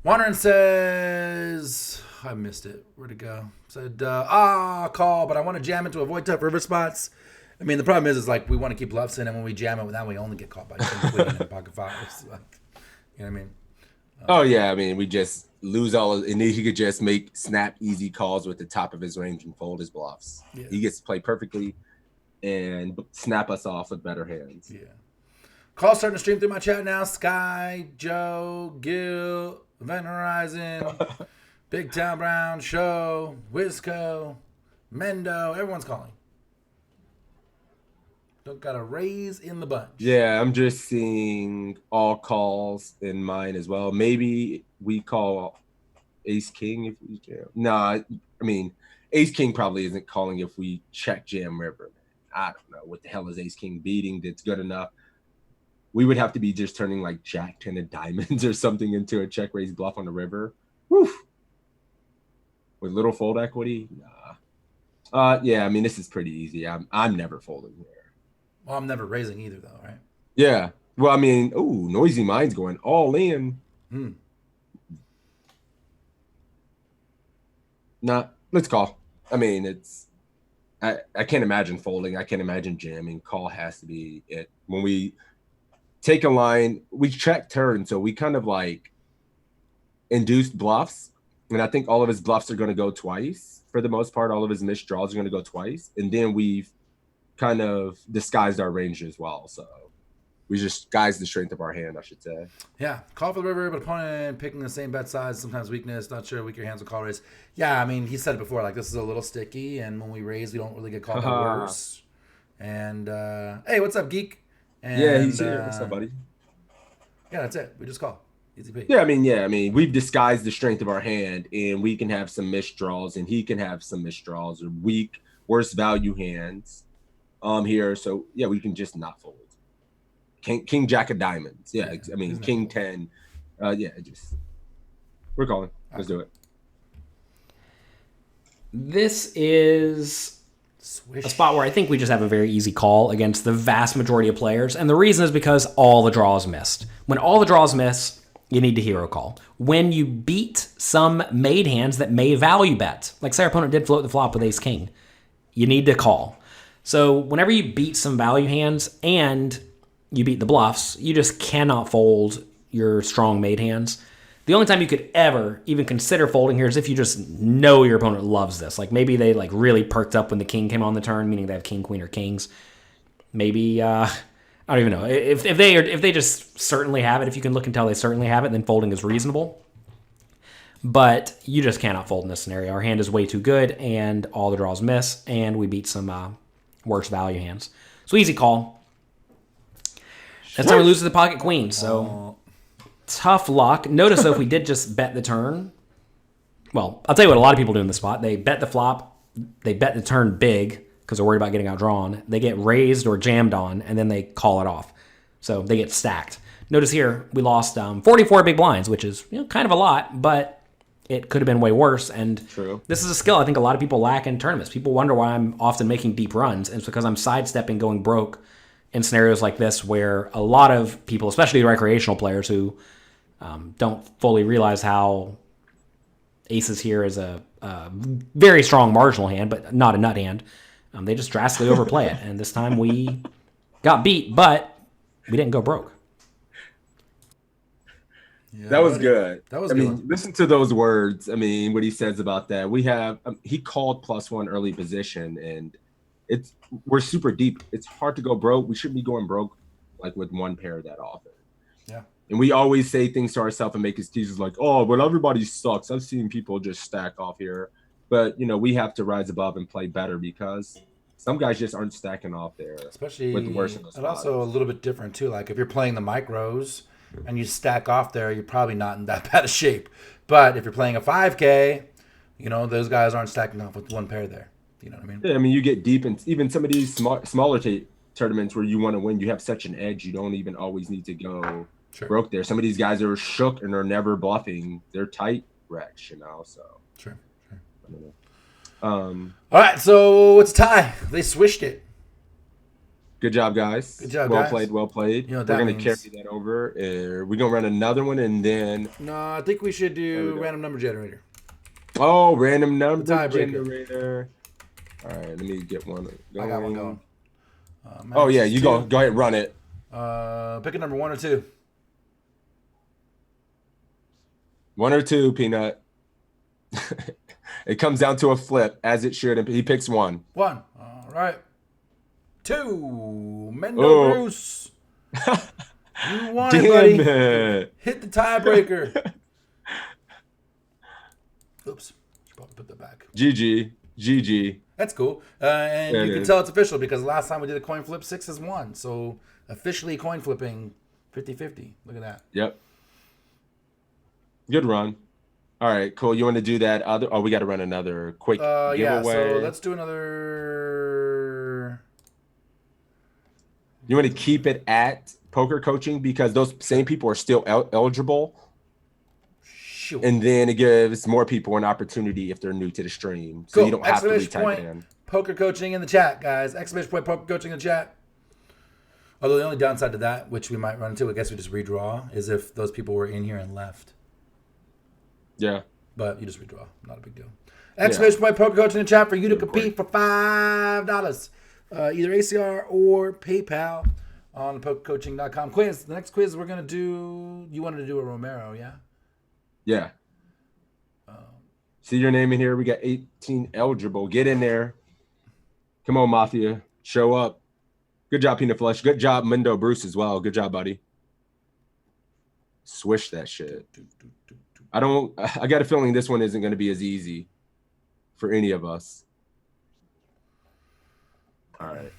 Wandering says, I missed it. Where'd it go? Said, call, but I want to jam it to avoid tough river spots. I mean, the problem is like we want to keep bluffs in, and when we jam it, then we only get caught by King Queen and pocket fives. Like, you know what I mean? Oh yeah, I mean, we just lose all of, and then he could just make snap easy calls with the top of his range and fold his bluffs. Yeah. He gets to play perfectly and snap us off with better hands. Yeah. Call starting to stream through my chat now. Sky, Joe, Gil, Event Horizon, Big Town Brown, Show, Wisco, Mendo. Everyone's calling. Don't got a raise in the bunch. Yeah, I'm just seeing all calls in mine as well. Maybe we call Ace King if we jam. No, I mean, Ace King probably isn't calling if we check jam river. I don't know. What the hell is Ace King beating that's good enough? We would have to be just turning like Jack 10 of diamonds or something into a check raise bluff on the river. Woo! With little fold equity? Nah. Yeah, I mean, this is pretty easy. I'm never folding here. Well, I'm never raising either, though, right? Yeah. Well, I mean, Noisy Mind's going all in. Nah, let's call. I mean, I can't imagine folding. I can't imagine jamming. Call has to be it. When we take a line, we check turn, so we kind of like induced bluffs. And I think all of his bluffs are going to go twice. For the most part, all of his missed draws are going to go twice. And then we've kind of disguised our range as well. So we just disguised the strength of our hand, I should say. Yeah. Call for the river, but opponent picking the same bet size, sometimes weakness, not sure, weaker hands will call raise. Yeah, I mean, he said it before, like this is a little sticky, and when we raise, we don't really get called by worse. And hey, what's up, Geek? And, yeah, he's here. What's up, buddy? Yeah, that's it. We just call. Easy peasy. Yeah, I mean, we've disguised the strength of our hand, and we can have some missed draws, and he can have some missed draws or weak, worse value hands. Here, so yeah, we can just not fold. King Jack of diamonds, yeah. I mean, King 10, yeah. We're calling. Let's do it. This is a spot where I think we just have a very easy call against the vast majority of players. And the reason is because all the draws missed. When all the draws miss, you need to hero call. When you beat some made hands that may value bet, like say our opponent did float the flop with ace king, you need to call. So whenever you beat some value hands and you beat the bluffs, you just cannot fold your strong made hands. The only time you could ever even consider folding here is if you just know your opponent loves this. Like maybe they like really perked up when the king came on the turn, meaning they have king, queen, or kings. Maybe I don't even know if they just certainly have it. If you can look and tell they certainly have it, then folding is reasonable. But you just cannot fold in this scenario. Our hand is way too good, and all the draws miss, and we beat some worse value hands. So easy call. Next time we lose to the pocket queen. So. Tough luck. Notice though, if we did just bet the turn, well, I'll tell you what a lot of people do in this spot. They bet the flop, they bet the turn big because they're worried about getting outdrawn. They get raised or jammed on, and then they call it off. So they get stacked. Notice here, we lost 44 big blinds, which is kind of a lot, but it could have been way worse. And True. This is a skill I think a lot of people lack in tournaments. People wonder why I'm often making deep runs, and it's because I'm sidestepping going broke in scenarios like this where a lot of people, especially recreational players who don't fully realize how aces here is a very strong marginal hand, but not a nut hand. They just drastically overplay it. And this time we got beat, but we didn't go broke. Yeah, that was good. That was I good. mean, listen to those words. I mean, what he says about that. We have he called +1 early position, and we're super deep. It's hard to go broke. We shouldn't be going broke like with one pair that often. Yeah. And we always say things to ourselves and make excuses like, oh, but everybody sucks. I've seen people just stack off here. But, we have to rise above and play better because some guys just aren't stacking off there. Especially with the worst of the and also a little bit different, too. Like, if you're playing the micros and you stack off there, you're probably not in that bad of shape. But if you're playing a 5K, those guys aren't stacking off with one pair there. You know what I mean? Yeah, I mean, you get deep in even some of these smaller tournaments where you want to win, you have such an edge. You don't even always need to go broke there. Some of these guys are shook and are never bluffing. They're tight wrecks, so. Sure. I don't know. All right, so it's a tie. They swished it. Good job, guys. Good job, well guys. played, well played. We're going to carry that over. We're going to run another one and then... No, I think we should do random number generator. Oh, random number Tiebreaker. generator. All right, let me get one going. I got one going. Oh, yeah, you go ahead and run it. Pick a number 1 or 2. 1 or 2, Peanut. It comes down to a flip, as it should. And he picks 1. 1. All right. 2. Mendo Bruce. You won it, buddy. It. Hit the tiebreaker. Oops. Should probably put that back. GG. That's cool. And you can tell it's official because last time we did a coin flip, 6 is 1. So officially coin flipping 50-50. Look at that. Yep. Good run. All right, cool. You want to do that other? Oh, we got to run another quick giveaway. Yeah, so let's do another. You want to keep it at poker coaching because those same people are still eligible. Shoot. And then it gives more people an opportunity if they're new to the stream. So cool. you don't have to Exclamation retype point, it in. poker coaching in the chat, guys. Exclamation point poker coaching in the chat. Although the only downside to that, which we might run into, I guess we just redraw, is if those people were in here and left. Yeah. But you just redraw. Not a big deal. Exclamation point poker coaching in the chat for you to compete for $5. Either ACR or PayPal on pokercoaching.com. Quiz. The next quiz we're going to do, you wanted to do a Romero, yeah? Yeah. See your name in here. We got 18 eligible. Get in there. Come on, Mafia. Show up. Good job, Peanut Flesh. Good job, Mendo Bruce, as well. Good job, buddy. Swish that shit. I got a feeling this one isn't going to be as easy for any of us. All right.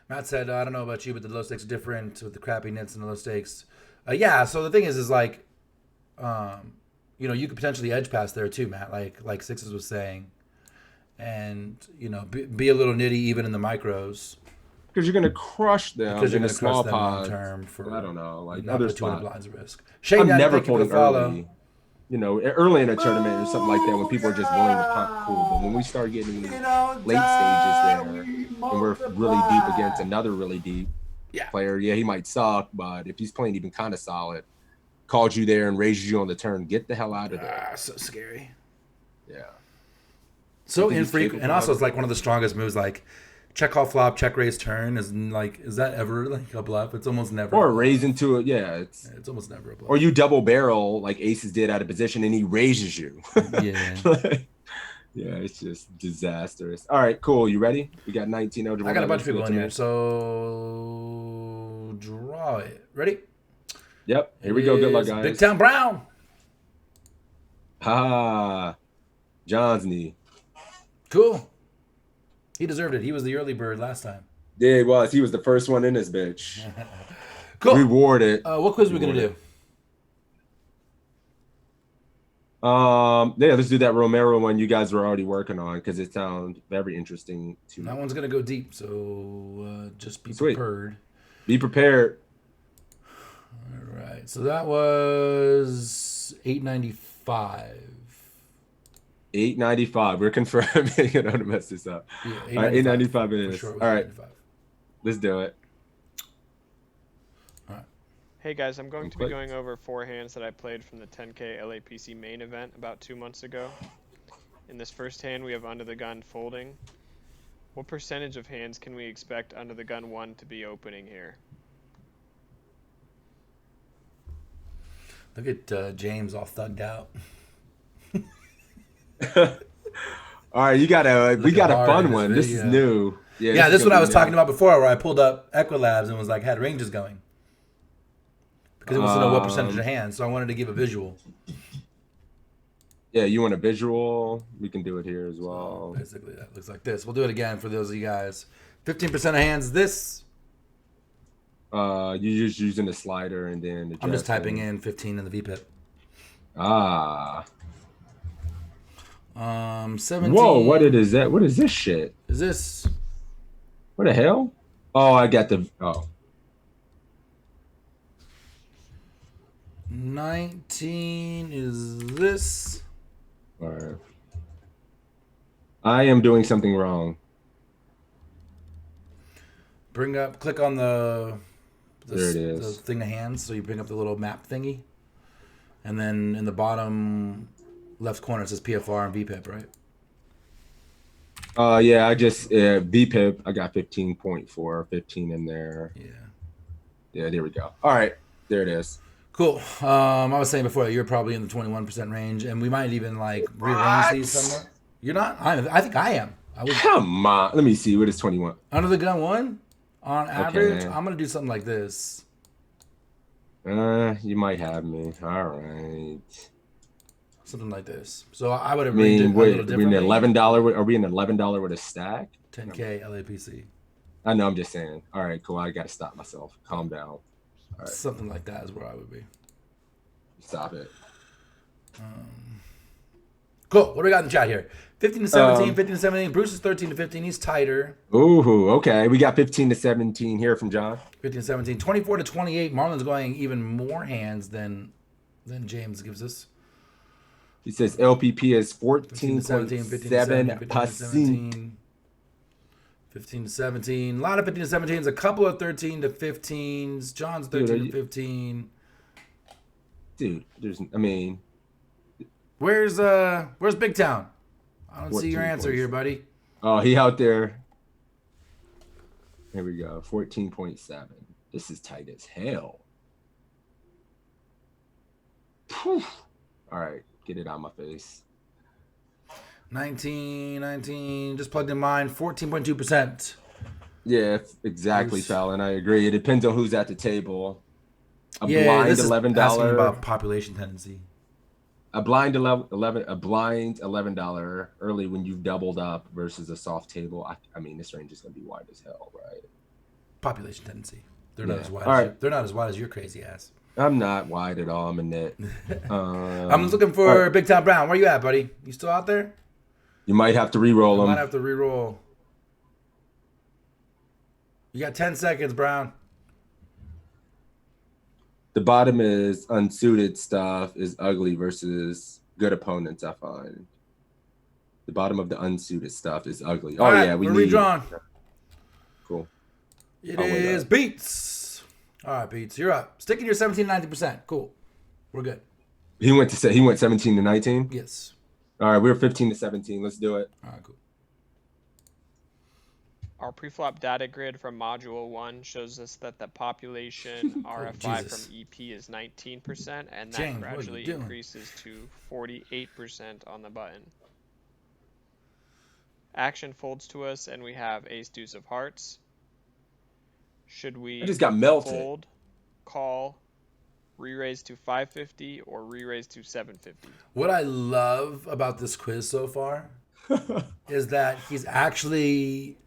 Matt said, I don't know about you, but the low stakes are different with the crappy nits and the low stakes. Yeah, so the thing is like, you could potentially edge pass there too, Matt, like Sixes was saying. And, be a little nitty even in the micros. Because you're going to crush them because you're in going a to small crush them long pod. term for I don't know, like not other put 200 spots. blinds of risk. Shane, I'm Daddy, never thank you for the folding follow. early. you know, early in a tournament or something like that, when people are just willing to punt, cool. But when we start getting late stages there, and we're really deep against another really deep player, yeah, he might suck, but if he's playing even kind of solid, calls you there and raises you on the turn, get the hell out of there. So scary. Yeah. So infrequent, and also it's like one of the strongest moves. Like check call flop, check raise turn is that ever like a bluff? It's almost never. Or raise into it, yeah. It's almost never a bluff. Or you double barrel like aces did out of position, and he raises you. Yeah. Yeah, it's just disastrous. All right, cool. You ready? We got 19 eligible. I got a bunch of people in here, so draw it. Ready? Yep. Here we go. Good luck, guys. Big Town Brown. John's knee. Cool. He deserved it. He was the early bird last time. Yeah, he was. He was the first one in this bitch. Cool. Rewarded. What quiz are we gonna do? Yeah, let's do that Romero one you guys were already working on because it sounds very interesting to me. That one's gonna go deep, so just be prepared. Be prepared. All right. So that was 895. 895. We're confirming. I don't want to mess this up. Yeah, 895 it is. Sure, all right. Let's do it. All right. Hey guys, I'm going to be going over 4 hands that I played from the 10K LAPC main event about 2 months ago. In this first hand, we have under the gun folding. What percentage of hands can we expect under the gun 1 to be opening here? Look at James all thugged out. All right, we got a fun one. This is new. Yeah, this is what I was talking about before, where I pulled up Equilabs and was like, had ranges going. Because it wants to know what percentage of hands, so I wanted to give a visual. Yeah, you want a visual? We can do it here as well. So basically, that looks like this. We'll do it again for those of you guys. 15% of hands, this. You're just using the slider and then I'm just typing in 15 in the VPIP. 17. Whoa, what is that? What is this shit? Is this? What the hell? Oh, I got the. 19 is this. All right. I am doing something wrong. Click on the there it is. the thing of hands, so you bring up the little map thingy. And then in the bottom left corner it says PFR and VPIP, right? Yeah, I just VPIP, I got 15.4, 15 in there. Yeah, there we go. All right, there it is. Cool. I was saying before that you're probably in the 21% range, and we might even like rearrange these somewhere. You're not? I think I am. Come on. Let me see. What is 21? Under the gun 1? On average, I'm going to do something like this. You might have me. All right. Something like this. So I would have arranged it a little differently. Are we in $11 with a stack? 10K LAPC. I know, I'm just saying. All right, cool. I got to stop myself. Calm down. All right. Something like that is where I would be. Stop it. Cool. What do we got in the chat here? 15 to 17, 15 to 17. Bruce is 13 to 15. He's tighter. Ooh, okay. We got 15 to 17 here from John. 15 to 17. 24 to 28. Marlon's going even more hands than James gives us. He says LPP is 14.7%. 15 to 17. A lot of 15 to 17s. A couple of 13 to 15s. John's 13 to 15. Dude, Where's Big Town? I don't see your answer here, buddy. Oh, he out there. Here we go. 14.7. This is tight as hell. Whew. All right, get it out of my face. 19, just plugged in mine, 14.2%. Yeah, exactly, Fallon. I agree. It depends on who's at the table. Blind $11. Asking about population tendency. A blind $11 early when you've doubled up versus a soft table. I mean, this range is going to be wide as hell, right? Population tendency. They're not as wide. All right. They're not as wide as your crazy ass. I'm not wide at all. I'm a net. I'm looking for Big Town Brown. Where you at, buddy? You still out there? You might have to re-roll them. Might have to re-roll. You got 10 seconds, Brown. The bottom is unsuited stuff is ugly versus good opponents, I find. The bottom of the unsuited stuff is ugly. All right, we we're need redrawn. Cool. It I'll wait is up. Beats. All right, Beats, you're up. Sticking your 17 to 90%. Cool. We're good. He went 17 to 19? Yes. All right, we're 15 to 17. Let's do it. All right, cool. Our preflop data grid from Module 1 shows us that the population RFI Jesus. from EP is 19%, and that James, what are you gradually doing? increases to 48% on the button. Action folds to us, and we have ace deuce of hearts. Should we I just got melted. fold, call, re-raise to 550, or re-raise to 750? What I love about this quiz so far is that he's actually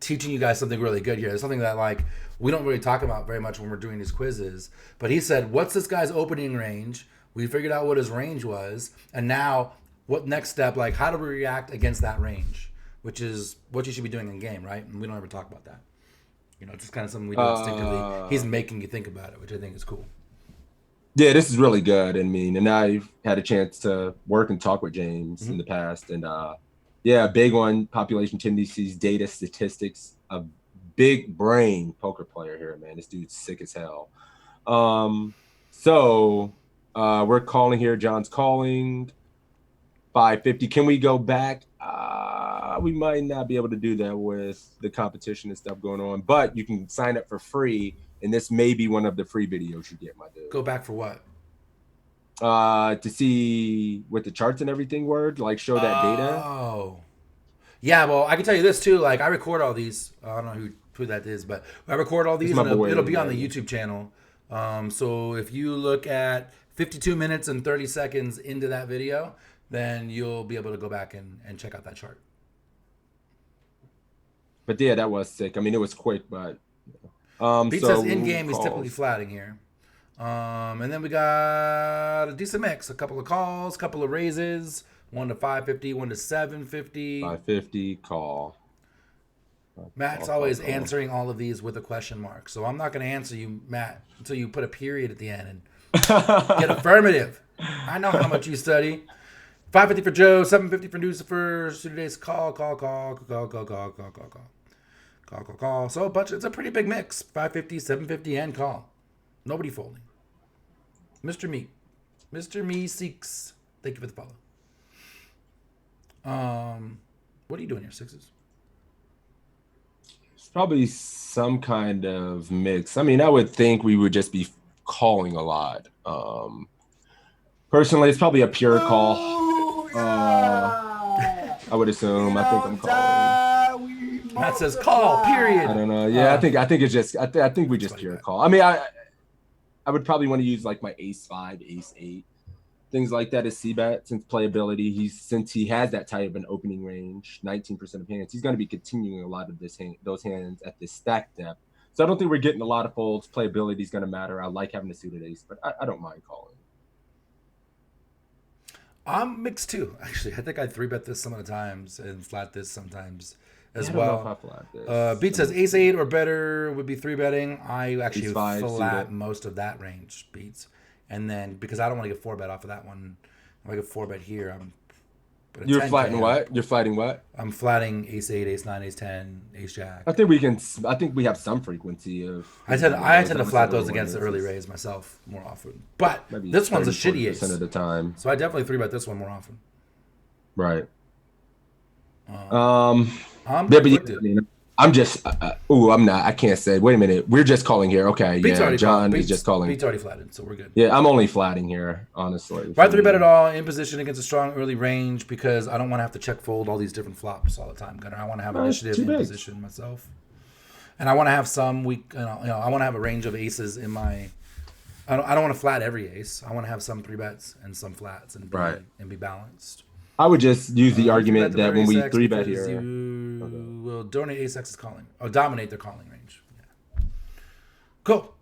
teaching you guys something really good here. It's something that like we don't really talk about very much when we're doing these quizzes. But he said, what's this guy's opening range? We figured out what his range was. And now what next step? Like, how do we react against that range? Which is what you should be doing in game, right? And we don't ever talk about that. You know, it's just kind of something we do instinctively. He's making you think about it, which I think is cool. Yeah, this is really good. I mean, and I've had a chance to work and talk with James in the past. And yeah, big one, population tendencies, data, statistics, a big brain poker player here, man. This dude's sick as hell. So we're calling here. John's calling 550. Can we go back? We might not be able to do that with the competition and stuff going on, but you can sign up for free, and this may be one of the free videos you get, my dude. Go back for what? To see what the charts and everything were, like show that data. Oh. Yeah, well, I can tell you this too. Like, I record all these. I don't know who that is, but I record all these, and it'll be on the YouTube channel. So if you look at 52 minutes and 30 seconds into that video, then you'll be able to go back and check out that chart. But yeah, that was sick. I mean, it was quick, but Beat says in game he's typically flatting here. And then we got a decent mix. A couple of calls, couple of raises. 1 to 550, 1 to 750. 550 call. Matt's always answering all of these with a question mark. So I'm not going to answer you, Matt, until you put a period at the end and get affirmative. I know how much you study. 550 for Joe, 750 for Lucifer. Today's call. So it's a pretty big mix. 550, 750, and call. Nobody folding. Mr. Me. Mr. Me Seeks. Thank you for the follow. What are you doing here, Sixes? It's probably some kind of mix. I mean, I would think we would just be calling a lot. Personally, it's probably a pure call. I would assume. I think I'm calling. Matt says call. Period. I don't know. Yeah, I think it's just. I think we just pure call. I mean, I would probably want to use like my ace 5, ace 8, things like that as c-bet since playability. Since he has that type of an opening range, 19% of hands, he's going to be continuing a lot of those hands at this stack depth. So I don't think we're getting a lot of folds. Playability is going to matter. I like having a suited ace, but I don't mind calling. I'm mixed too, actually. I think I 3-bet this some of the times and flat this sometimes as I don't know well. if I flat this. Beat says ace 8 or better would be 3-betting. I actually Ace 5, flat suited. most of that range, Beats. And then because I don't want to get 4-bet off of that one, if I get 4-bet here, You're flatting what? You're flatting what? I'm flatting ace 8, ace 9, ace 10, ace jack. I think we have some frequency of. I tend to flat those against the early raise myself more often. But Maybe this one's a shitty ace. of the time. So I definitely 3-bet this one more often. Right. I'm conflicted. I'm just. I'm not. I can't say. Wait a minute. We're just calling here. Okay. Beats yeah. John is just calling. Beats already flatted, so we're good. Yeah, I'm only flatting here, honestly. If I 3-bet at all in position against a strong early range because I don't want to have to check fold all these different flops all the time, Gunnar. I want to have initiative in position myself, and I want to have some weak. I want to have a range of aces in my. I don't want to flat every ace. I want to have some 3-bets and some flats and be balanced. I would just use the argument that when we 3-bet here, you will donate ace X's calling or dominate their calling range. Yeah. Cool.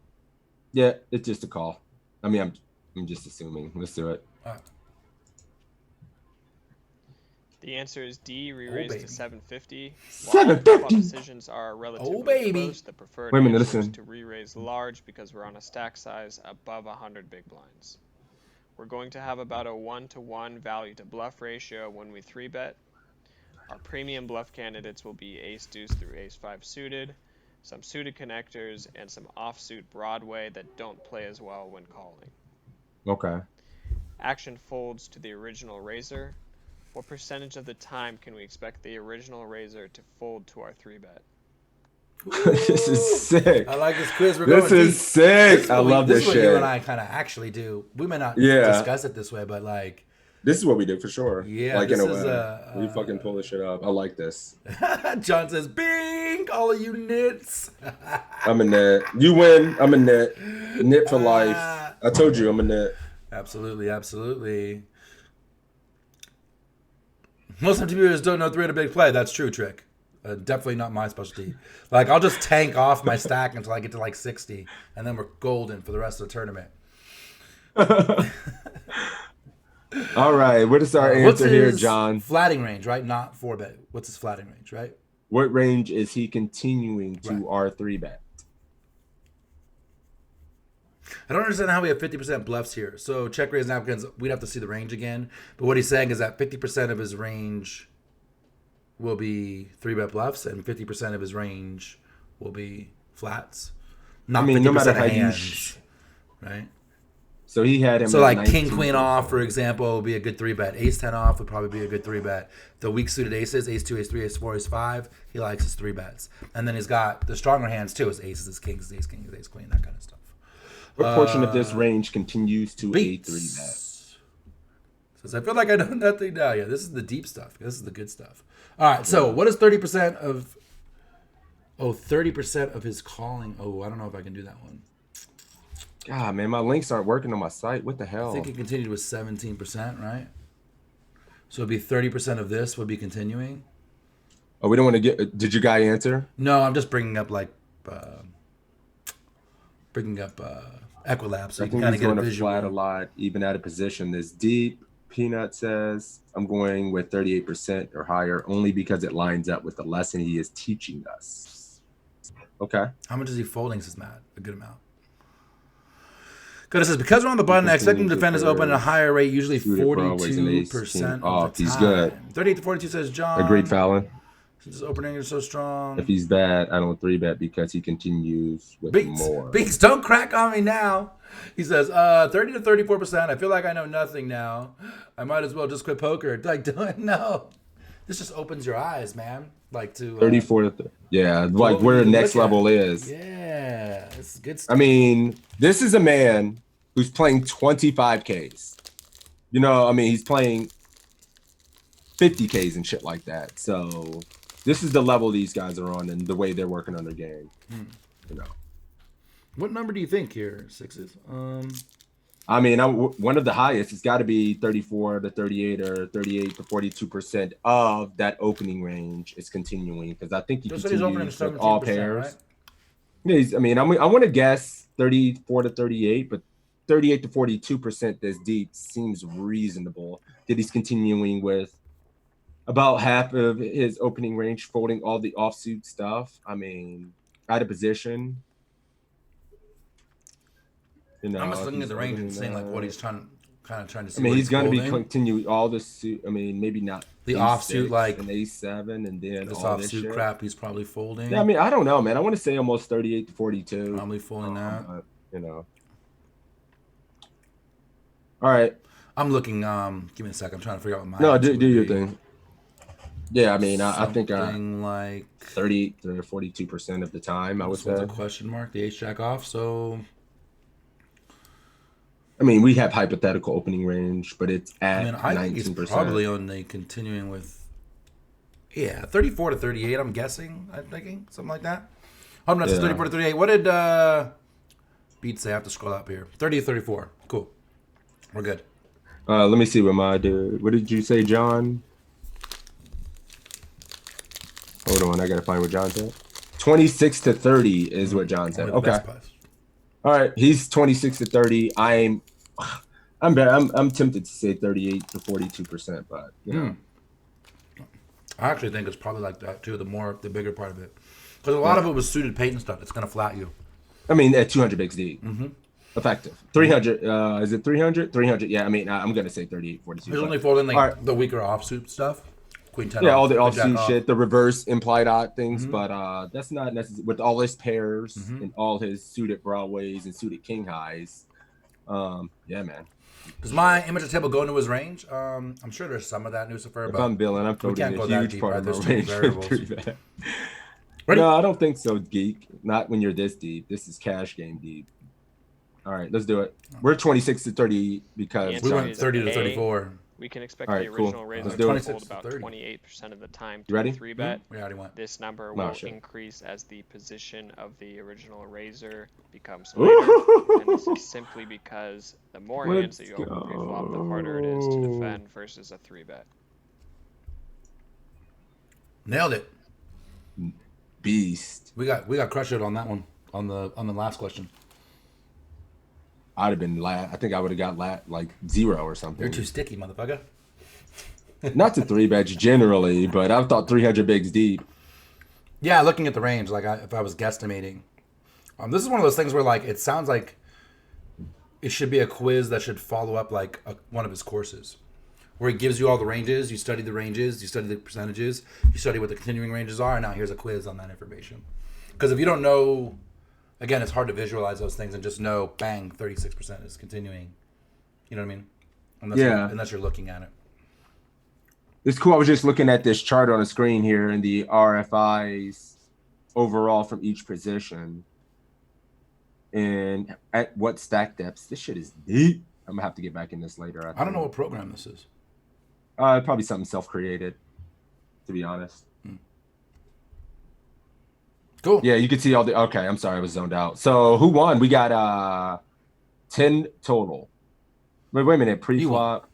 Yeah, it's just a call. I mean, I'm just assuming. Let's do it. The answer is D, re-raise baby. to 750. 750? While decisions are relatively baby. close, the preferred Wait a minute, answer is listen. to re-raise large because we're on a stack size above 100 big blinds. We're going to have about a 1-to-1 value to bluff ratio when we 3-bet. Our premium bluff candidates will be ace deuce through ace 5 suited, some suited connectors, and some offsuit Broadway that don't play as well when calling. Okay. Action folds to the original raiser. What percentage of the time can we expect the original raiser to fold to our 3-bet? This is sick. I like this quiz. We're This going is deep. sick. I love this This is what shit. you and I kind of actually do. We may not Yeah. discuss it this way, but like, This is what we do for sure. Yeah, like this in a is, way. We fucking pull this shit up. I like this. John says, "Bing, all of you nits." I'm a net. You win. I'm a net. Nit for life. I told you I'm a net. Absolutely, absolutely. Most MTBers don't know 300 big play. That's true, Trick. Definitely not my specialty. Like, I'll just tank off my stack until I get to like 60, and then we're golden for the rest of the tournament. All right. What is our What's answer here, his John? flatting range, right? Not 4-bet. What's his flatting range, right? What range is he continuing to our 3-bet? I don't understand how we have 50% bluffs here. So check raise napkins, we'd have to see the range again. But what he's saying is that 50% of his range will be 3-bet bluffs and 50% of his range will be flats. Not 50% no matter of how hands, right? So he had him. So at like king 19%. queen off, for example, would be a good 3-bet. Ace 10 off would probably be a good 3-bet. The weak suited aces, ace 2, ace 3, ace 4, ace 5, he likes his 3-bets. And then he's got the stronger hands too, his aces, his kings, his ace king, his ace queen, that kind of stuff. What portion of this range continues to Beats. a 3-bet? Says, I feel like I know nothing now. Yeah, this is the deep stuff. This is the good stuff. All right, so what is 30% of... Oh, 30% of his calling. Oh, I don't know if I can do that one. God, man, my links aren't working on my site. What the hell? I think it continued with 17%, right? So it'd be 30% of this would be continuing. Oh, we don't want to get... Did your guy answer? No, I'm just bringing up like... Equilab, so I you can think kind he's of get going a to visual. flat a lot, even out of position. This deep. Peanut says, I'm going with 38% or higher only because it lines up with the lesson he is teaching us. Okay. How much is he folding, says Matt? A good amount. Good, it says, because we're on the button, I expect him to defend his open at a higher rate, usually 42% of the He's time. good. 38 to 42 says John. Agreed, Fallon. His opening is so strong. If he's bad, I don't 3-bet because he continues with more. Beats, don't crack on me now. He says, 30 to 34%. I feel like I know nothing now. I might as well just quit poker. Like, no. This just opens your eyes, man. Like to 34 to 30. Yeah, like where the next level is. Yeah, this is good stuff. I mean, this is a man who's playing 25Ks. You know, I mean, he's playing 50Ks and shit like that. So this is the level these guys are on and the way they're working on their game. You know. What number do you think here, Sixes? I mean, one of the highest. It's got to be 34 to 38 or 38 to 42% of that opening range is continuing because I think he continues with all pairs. Right? Yeah, I mean, I want to guess 34 to 38, but 38 to 42% this deep seems reasonable. That he's continuing with about half of his opening range, folding all the offsuit stuff. I mean, out of position. You know, I'm just looking at the range and seeing like what he's trying to see. I mean, he's going to be continuing all the suit. I mean, maybe not the offsuit like an A7 and then this all offsuit this crap. He's probably folding. Yeah, I mean, I don't know, man. I want to say almost 38 to 42. Probably folding that. You know. All right. I'm looking. Give me a sec. I'm trying to figure out what my. No, do your thing. Yeah, I mean, I think like 38 to 42% of the time. I would say. A question mark. The ace jack off. So. I mean, we have hypothetical opening range, but it's at 19%. I think he's probably on the continuing with, 34 to 38. I'm guessing. I'm thinking something like that. I'm not 34 to 38. What did Beats say? I have to scroll up here. 30 to 34. Cool. We're good. Let me see what my dude. What did you say, John? Hold on, I gotta find what John said. 26 to 30 is what John said. Okay. All right, he's 26 to 30. I'm tempted to say 38 to 42%, but you know. I actually think it's probably like that too. The bigger part of it, because a lot of it was suited paint stuff. It's gonna flat you. I mean, at 200 bigs deep. Effective. 300. Is it 300? 300. Yeah, I mean, I'm going to say 38, 42. There's only folding like the weaker offsuit stuff. Queen 10 yeah, off, all the Queen jack offsuit off. shit, the reverse implied odd things, but that's not necessary. With all his pairs and all his suited Broadways and suited king highs. Yeah, man. Does my image of table go into his range? I'm sure there's some of that, Lucifer. If but I'm billing, I'm we can't folding go a that huge deep, part right? of There's my too many range. variables. No, I don't think so, Geek. Not when you're this deep. This is cash game deep. All right, let's do it. We're 26 to 30 because We went 30 to 34. We can expect All the right, cool. original raiser Let's to do it. fold 26 to about 30. 28% of the time You ready? to 3-bet. We already went. This number No, will shit. increase as the position of the original raiser becomes later, and this is simply because the more hands that you open pre-flop, the harder it is to defend versus a 3-bet. Nailed it. Beast. We got crushed on that one on the last question. I'd have been I think I would have got like 0 or something. You're too sticky, motherfucker. Not to 3-bet generally, but I thought 300 bigs deep. Yeah, looking at the range, like if I was guesstimating, this is one of those things where like it sounds like it should be a quiz that should follow up like one of his courses, where he gives you all the ranges, you study the ranges, you study the percentages, you study what the continuing ranges are, and now here's a quiz on that information. Because if you don't know, again, it's hard to visualize those things and just know, bang, 36% is continuing. You know what I mean? Unless you're looking at it. It's cool. I was just looking at this chart on the screen here and the RFIs overall from each position. And at what stack depths. This shit is deep. I'm going to have to get back in this later. I don't know what program this is. Probably something self-created, to be honest. Cool. Yeah, you can see all the... Okay, I'm sorry. I was zoned out. So who won? We got 10 total. Wait a minute. Pre-flop.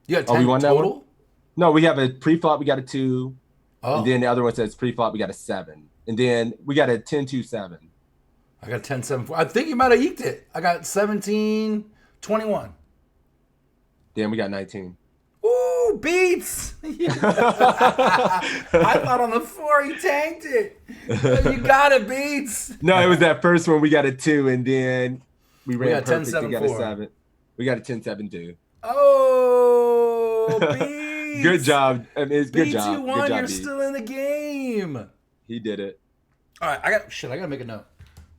You got 10 we won that total? one? No, we have a pre-flop. We got a 2. Oh. And then the other one says pre-flop. We got a 7. And then we got a 10-2-7. I got 10-7-4. I think you might have eked it. I got 17-21. Then we got 19. Ooh, beats! I thought on the 4 he tanked it. You got it, beats. No, it was that first one. We got a 2, and then we ran got perfect. We got a 10-7-4. 7. We got a 10-7-2. Oh, beats. Good job. I mean, it's good Beats, job. you won. Good job, You're Beats. still in the game. He did it. All right, I gotta make a note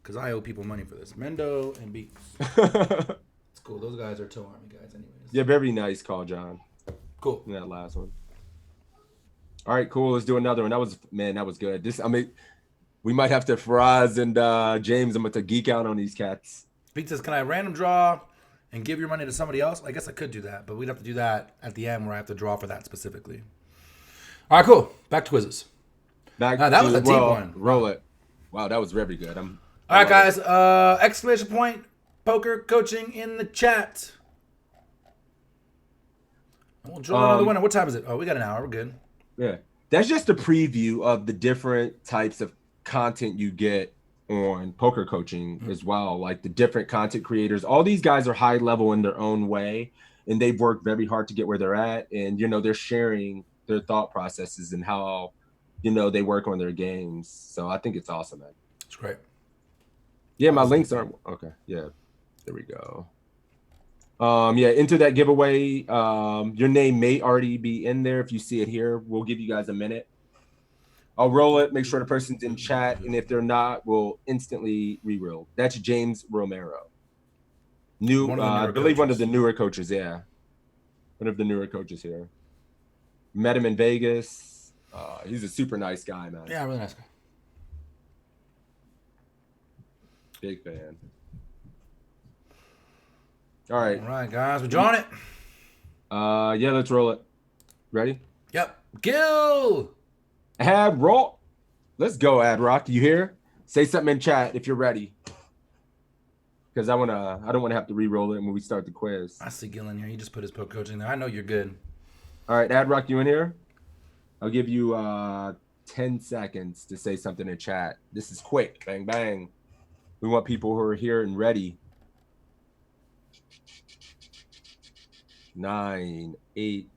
because I owe people money for this. Mendo and Beats. It's cool. Those guys are Toe Army guys, anyways. Yeah, very nice call, John. Cool. In that last one. All right, cool. Let's do another one. That was good. We might have to Faraz and James. I'm going to geek out on these cats. Beats says, can I random draw and give your money to somebody else? I guess I could do that, but we'd have to do that at the end where I have to draw for that specifically. All right, cool. Back to quizzes. That was a deep one. Roll it. Wow, that was very good. All right, guys. Exclamation point poker coaching in the chat. We'll draw another winner. What time is it? Oh, we got an hour. We're good. Yeah. That's just a preview of the different types of content you get on poker coaching as well. Like the different content creators. All these guys are high level in their own way, and they've worked very hard to get where they're at. And, they're sharing their thought processes and how, they work on their games. So I think it's awesome, man. It's great. Yeah, my links aren't okay. Yeah, there we go. Enter that giveaway. Your name may already be in there. If you see it here, we'll give you guys a minute. I'll roll it. Make sure the person's in chat, and if they're not, we'll instantly re-roll. That's James Romero. I believe one of the newer coaches. Yeah, one of the newer coaches here. Met him in Vegas. He's a super nice guy, man. Yeah, really nice guy. Big fan. All right. All right, guys. We're drawing it. Yeah, let's roll it. Ready? Yep. Gil. Ad Rock. Let's go, Ad Rock. You here? Say something in chat if you're ready. Because I don't want to have to re-roll it when we start the quiz. I see Gil in here. He just put his poker coaching there. I know you're good. All right, Ad Rock, you in here? I'll give you 10 seconds to say something in chat. This is quick. Bang, bang. We want people who are here and ready. 9, 8,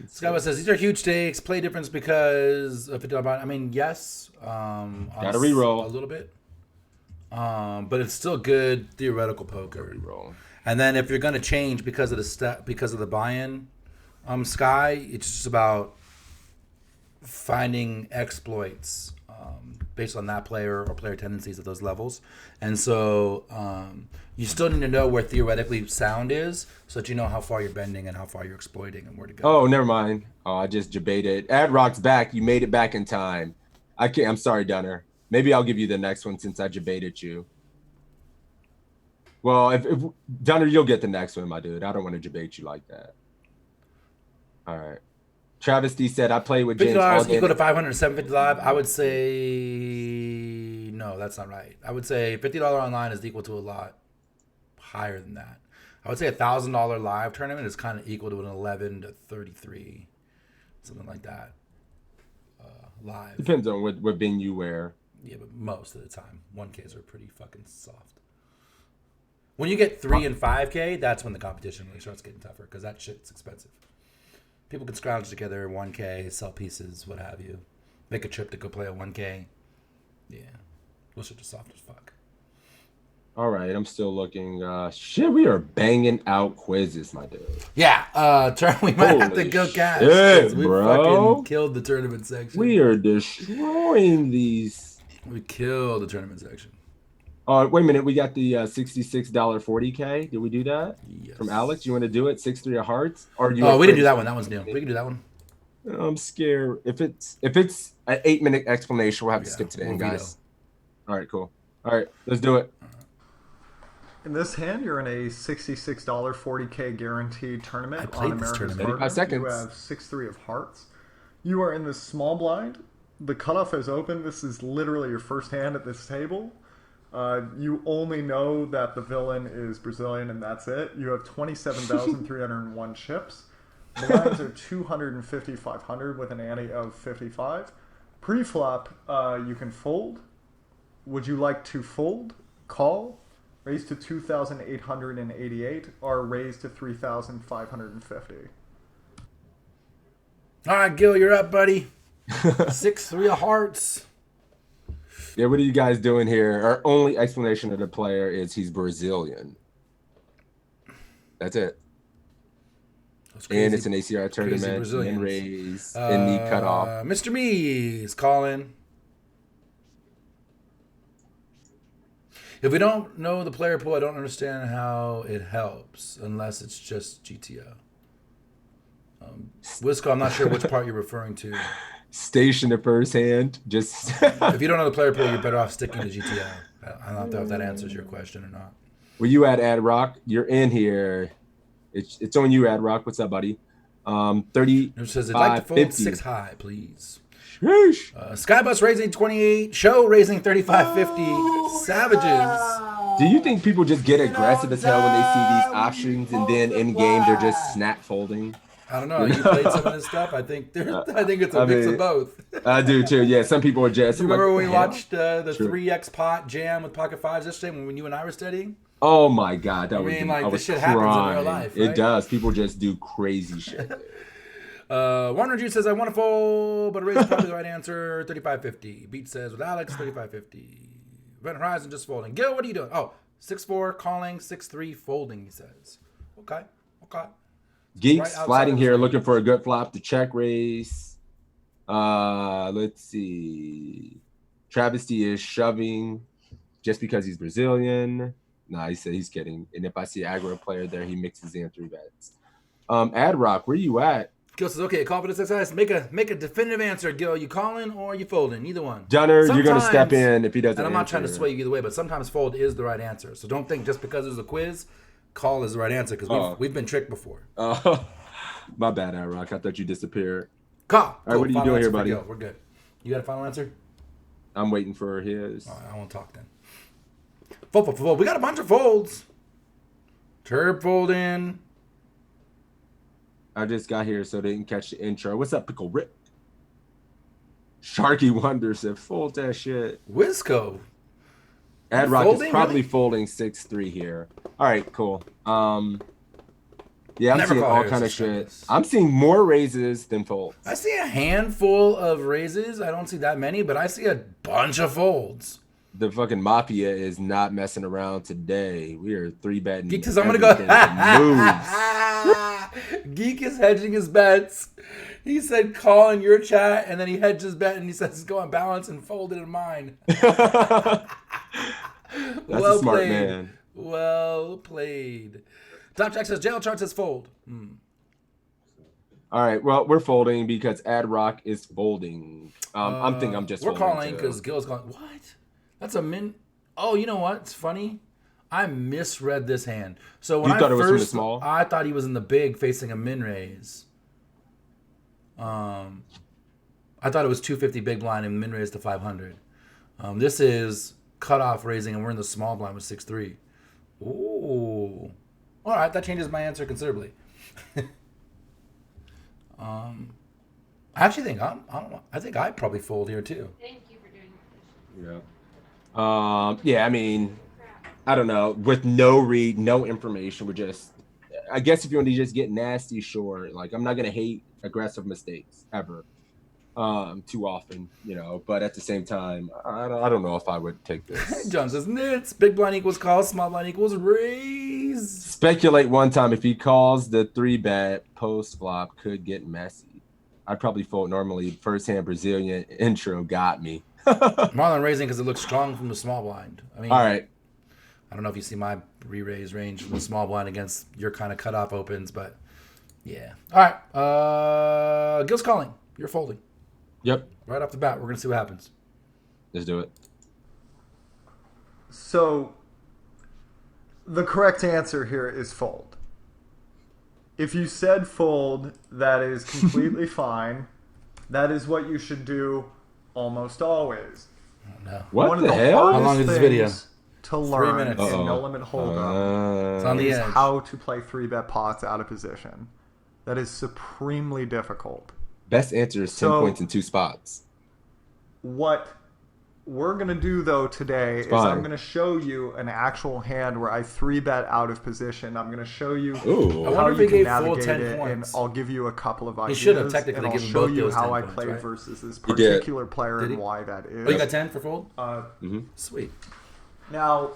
Scott says these are huge stakes. Play difference because of $50 buy. I mean, yes. Gotta reroll a little bit. But it's still good theoretical poker. Reroll. And then if you're gonna change because of the buy-in, Sky, it's just about finding exploits based on that player or player tendencies at those levels. And so you still need to know where theoretically sound is so that you know how far you're bending and how far you're exploiting and where to go. Oh, never mind. Oh, I just debated. Ad Rock's back. You made it back in time. I'm sorry, Dunner. Maybe I'll give you the next one since I debated you. Well, if Dunner, you'll get the next one, my dude. I don't want to debate you like that. All right. Travis D said, I played with James all $50 day. equal to 550 live. I would say no, that's not right. I would say $50 online is equal to a lot higher than that. I would say a $1,000 live tournament is kind of equal to an 11 to 33, something like that. Live Depends on what venue you wear. Yeah, but most of the time, 1Ks are pretty fucking soft. When you get 3 and 5K, that's when the competition really starts getting tougher because that shit's expensive. People can scrounge together 1K, sell pieces, what have you. Make a trip to go play a 1K. Yeah. Those shit are soft as fuck. All right, I'm still looking. Shit, we are banging out quizzes, my dude. Yeah, we might have to go cash. Shit, We bro. fucking killed the tournament section. We are destroying these. We killed the tournament section. Oh, wait a minute. We got the $66 40K. Did we do that? Yes. From Alex? You want to do it? 6-3 of hearts? Or We didn't do that one. That one's new. We can do that one. I'm scared. If it's an 8-minute explanation, we'll have to skip to the end, guys. All right, cool. All right, let's do it. In this hand, you're in a $66 40K guaranteed tournament on America's tournament. Partner. 35 seconds. You have 6-3 of hearts. You are in the small blind. The cutoff is open. This is literally your first hand at this table. You only know that the villain is Brazilian and that's it. You have 27,301 chips. Blinds are 250, 500 with an ante of 55. Pre-flop, you can fold. Would you like to fold, call, raise to 2,888, or raise to 3,550? All right, Gil, you're up, buddy. 6-3 of hearts. Yeah, what are you guys doing here? Our only explanation of the player is he's Brazilian. That's it. And it's an ACR tournament, and raise, and knee cut off. Mr. Me is calling. If we don't know the player pool, I don't understand how it helps, unless it's just GTO. Wisco, I'm not sure which part you're referring to. Station the first hand. Just if you don't know the player pool, you're better off sticking to GTO. I don't know if that answers your question or not. Where you at, Ad Rock? You're in here. It's on you, Ad Rock. What's up, buddy? 30. It says, I'd like to fold 50. 6 high, please. Sheesh. Skybus raising 28. Show raising 35.50. Savages. Do you think people just get aggressive as hell when they see these options and then in game they're just snap folding? I don't know. You played some of this stuff. I think it's a mix of both. I do too. Yeah, some people are just. You remember when we watched the 3x pot jam with Pocket Fives yesterday when you and I were studying? Oh my God, this shit happens in real life. Right? It does. People just do crazy shit. Warner Juice says I want to fold, but a raise is probably the right answer. 35.50. Beat says with Alex 35.50. Event Horizon just folding. Gil, what are you doing? Oh, 6-4 calling, 6-3 folding. He says. Okay. Geeks sliding here, looking for a good flop to check raise. Let's see. Travesty is shoving just because he's Brazilian. Nah, he said he's kidding. And if I see an aggro player there, he mixes in 3 bets. Ad Rock, where you at? Gil says, okay, confidence exercise. Make a definitive answer, Gil. You calling or you folding? Neither one. Dunner, you're going to step in if he doesn't. And I'm not trying to sway you either way, but sometimes fold is the right answer. So don't think just because there's a quiz, call is the right answer because we've been tricked before. My bad, Ad Rock. I thought you disappeared. Call. All right, what are you doing here, buddy? We're good. You got a final answer? I'm waiting for his. All right, I won't talk then. Fold. We got a bunch of folds. Turb folding. I just got here, so they didn't catch the intro. What's up, Pickle Rip? Sharky Wonder said, fold that shit. Wisco. Ad Rock is probably folding 6-3 here. All right, cool. Yeah, I'm Never seeing call all Harris kind of suspicious. shit. I'm seeing more raises than folds. I see a handful of raises. I don't see that many, but I see a bunch of folds. The fucking mafia is not messing around today. We are 3-betting. Geek says, I'm going to go. Geek is hedging his bets. He said call in your chat, and then he hedged his bet, and he says go on balance and folded in mine. That's well a smart played. man. Well played. Top Jack says jail chart says fold. All right, well, we're folding because Ad Rock is folding. I'm thinking I'm just We're folding calling too. because Gil's going, what? That's a min. Oh, you know what? It's funny. I misread this hand. So when You thought it was from the small? I thought he was in the big facing a min raise. I thought it was 250 big blind and min raise to 500. This is cutoff raising and we're in the small blind with 6-3. Ooh. All right, that changes my answer considerably. I actually think I don't know. I think I'd probably fold here too. Thank you for doing Yeah. Yeah, I mean, I don't know. With no read, no information, we're just, I guess if you want to just get nasty, sure. Like, I'm not going to hate aggressive mistakes ever too often, you know, but at the same time, I don't know if I would take this. John says, nits, big blind equals call, small blind equals raise. Speculate one time if he calls the 3-bet post flop could get messy. I'd probably fold normally. First hand Brazilian intro got me. Marlon raising because it looks strong from the small blind. I mean, all right. I don't know if you see my re-raise range from the small blind against your kind of cutoff opens, but yeah. All right. Gil's calling. You're folding. Yep. Right off the bat, we're going to see what happens. Let's do it. So the correct answer here is fold. If you said fold, that is completely fine. That is what you should do almost always. No. What One the of the hell? hardest How long is this things video? to learn in minutes. no limit hold'em It's on the is edge. how to play 3-bet pots out of position. That is supremely difficult. Best answer is 10 So- points in 2 spots. What we're going to do, though, today is fine. I'm going to show you an actual hand where I 3-bet out of position. I'm going to show you Ooh. I how wonder if you he can gave full navigate 10 it, and points. I'll give you a couple of ideas. should have technically and I'll given show both you those how 10 I points, played right? versus this He did. particular player Did and he? why that is. Oh, you got 10 for fold? Mhm. Sweet. Now,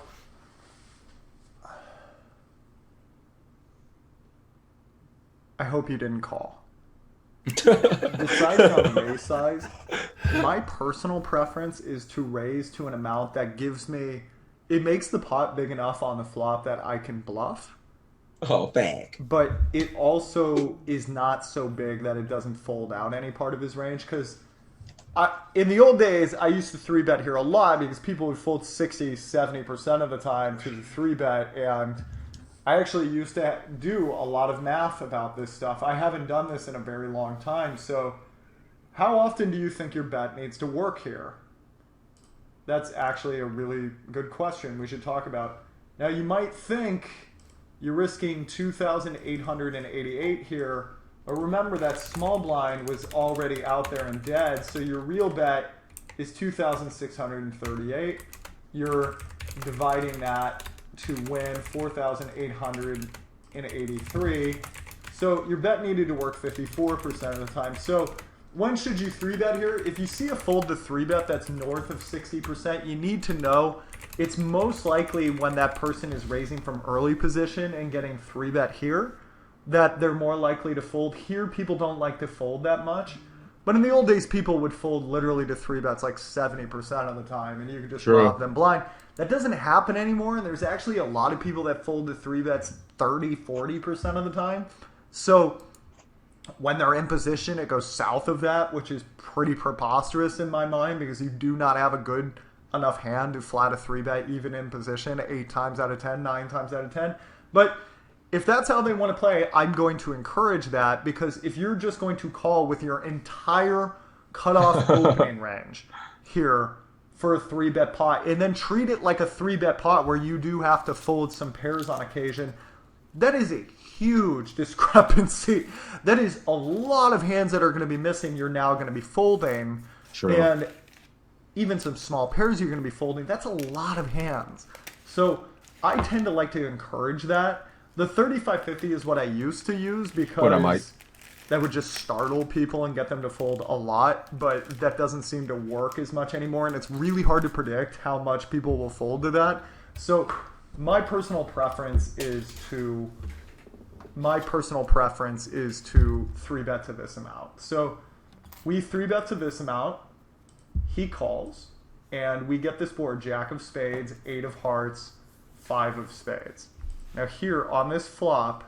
I hope you didn't call. Deciding on the raise size, my personal preference is to raise to an amount that gives me, it makes the pot big enough on the flop that I can bluff, Oh, back. but it also is not so big that it doesn't fold out any part of his range, because in the old days, I used to 3-bet here a lot because people would fold 60, 70% of the time to the 3-bet, and I actually used to do a lot of math about this stuff. I haven't done this in a very long time, so how often do you think your bet needs to work here? That's actually a really good question we should talk about. Now, you might think you're risking 2,888 here, but remember that small blind was already out there and dead, so your real bet is 2,638. You're dividing that to win 4,883. So your bet needed to work 54% of the time. So when should you 3-bet here? If you see a fold to 3-bet that's north of 60%, you need to know it's most likely when that person is raising from early position and getting 3-bet here that they're more likely to fold. Here, people don't like to fold that much. But in the old days, people would fold literally to 3-bets like 70% of the time, and you could just rob them blind. That doesn't happen anymore, and there's actually a lot of people that fold to 3-bets 30, 40% of the time. So when they're in position, it goes south of that, which is pretty preposterous in my mind because you do not have a good enough hand to flat a 3-bet even in position 8 times out of 10, 9 times out of 10. But if that's how they want to play, I'm going to encourage that because if you're just going to call with your entire cutoff opening range here for a 3-bet pot and then treat it like a 3-bet pot where you do have to fold some pairs on occasion, that is a huge discrepancy. That is a lot of hands that are going to be missing you're now going to be folding. Sure. And even some small pairs you're going to be folding. That's a lot of hands. So I tend to like to encourage that. The 3550 is what I used to use What am I? because that would just startle people and get them to fold a lot, but that doesn't seem to work as much anymore, and it's really hard to predict how much people will fold to that. So my personal preference is to 3-bet to this amount. So we 3-bet to this amount, he calls, and we get this board: Jack of spades, 8 of hearts, 5 of spades. Now here on this flop,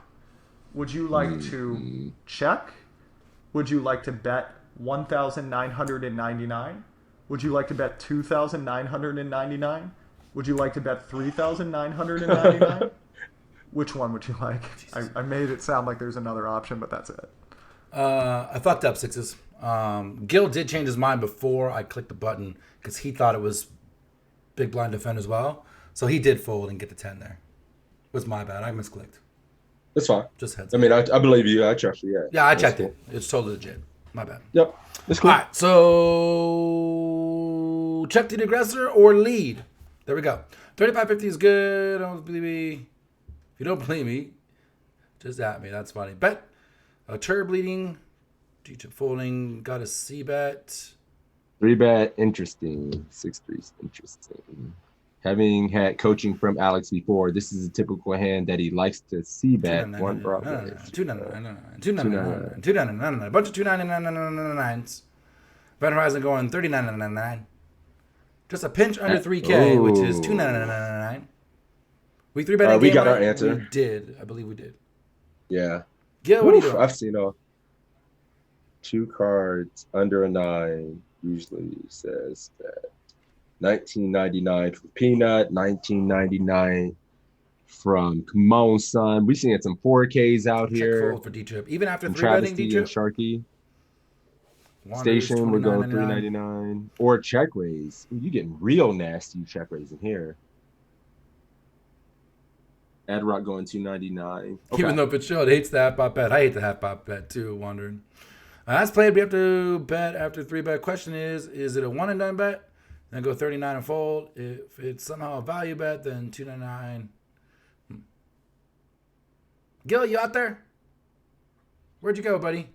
would you like to check? Would you like to bet 1,999? Would you like to bet 2,999? Would you like to bet 3,999? Which one would you like? I made it sound like there's another option, but that's it. I fucked up sixes. Gil did change his mind before I clicked the button because he thought it was big blind defend as well. So he did fold and get the 10 there. It was my bad. I misclicked. That's fine. Just heads I up. mean, I believe you. I trust you. Yeah. Yeah, I checked cool. it. It's totally legit. My bad. Yep. That's cool. All right, so check the aggressor or lead. There we go. 3550 is good. Don't believe me. If you don't believe me, just at me. That's funny. Bet. Turb leading. G-chip folding. Got a C-bet. 3-bet, interesting. 6-3 is interesting. Having had coaching from Alex before, this is a typical hand that he likes to C-bet. One Broadway. 299. A bunch of 299s. Event Horizon going 39.99. Just a pinch under 3K, which is 299. We 3-bet a game. We got right? our answer. We did. I believe we did. Yeah. Gil, what are you doing? I've seen 2 cards under a 9 usually says that 1999 from Peanut, 1999 from Come On Son. We've seen some 4Ks out Check here. fold for D-Trip. Even after From 3-betting Travesty D-Trip. and Sharky. Wanderers, Station would go 29.99. $3.99 or check raise. Ooh, you getting real nasty check raise in here. Ad Rock going $2.99. Okay. Even though Fitzgerald hates the half-pop bet. I hate the half-pop bet too, wondering. As played, we have to bet after 3-bet. Question is it a one-and-done bet? Then go 39 and fold. If it's somehow a value bet, then 299. Gil, you out there? Where'd you go, buddy?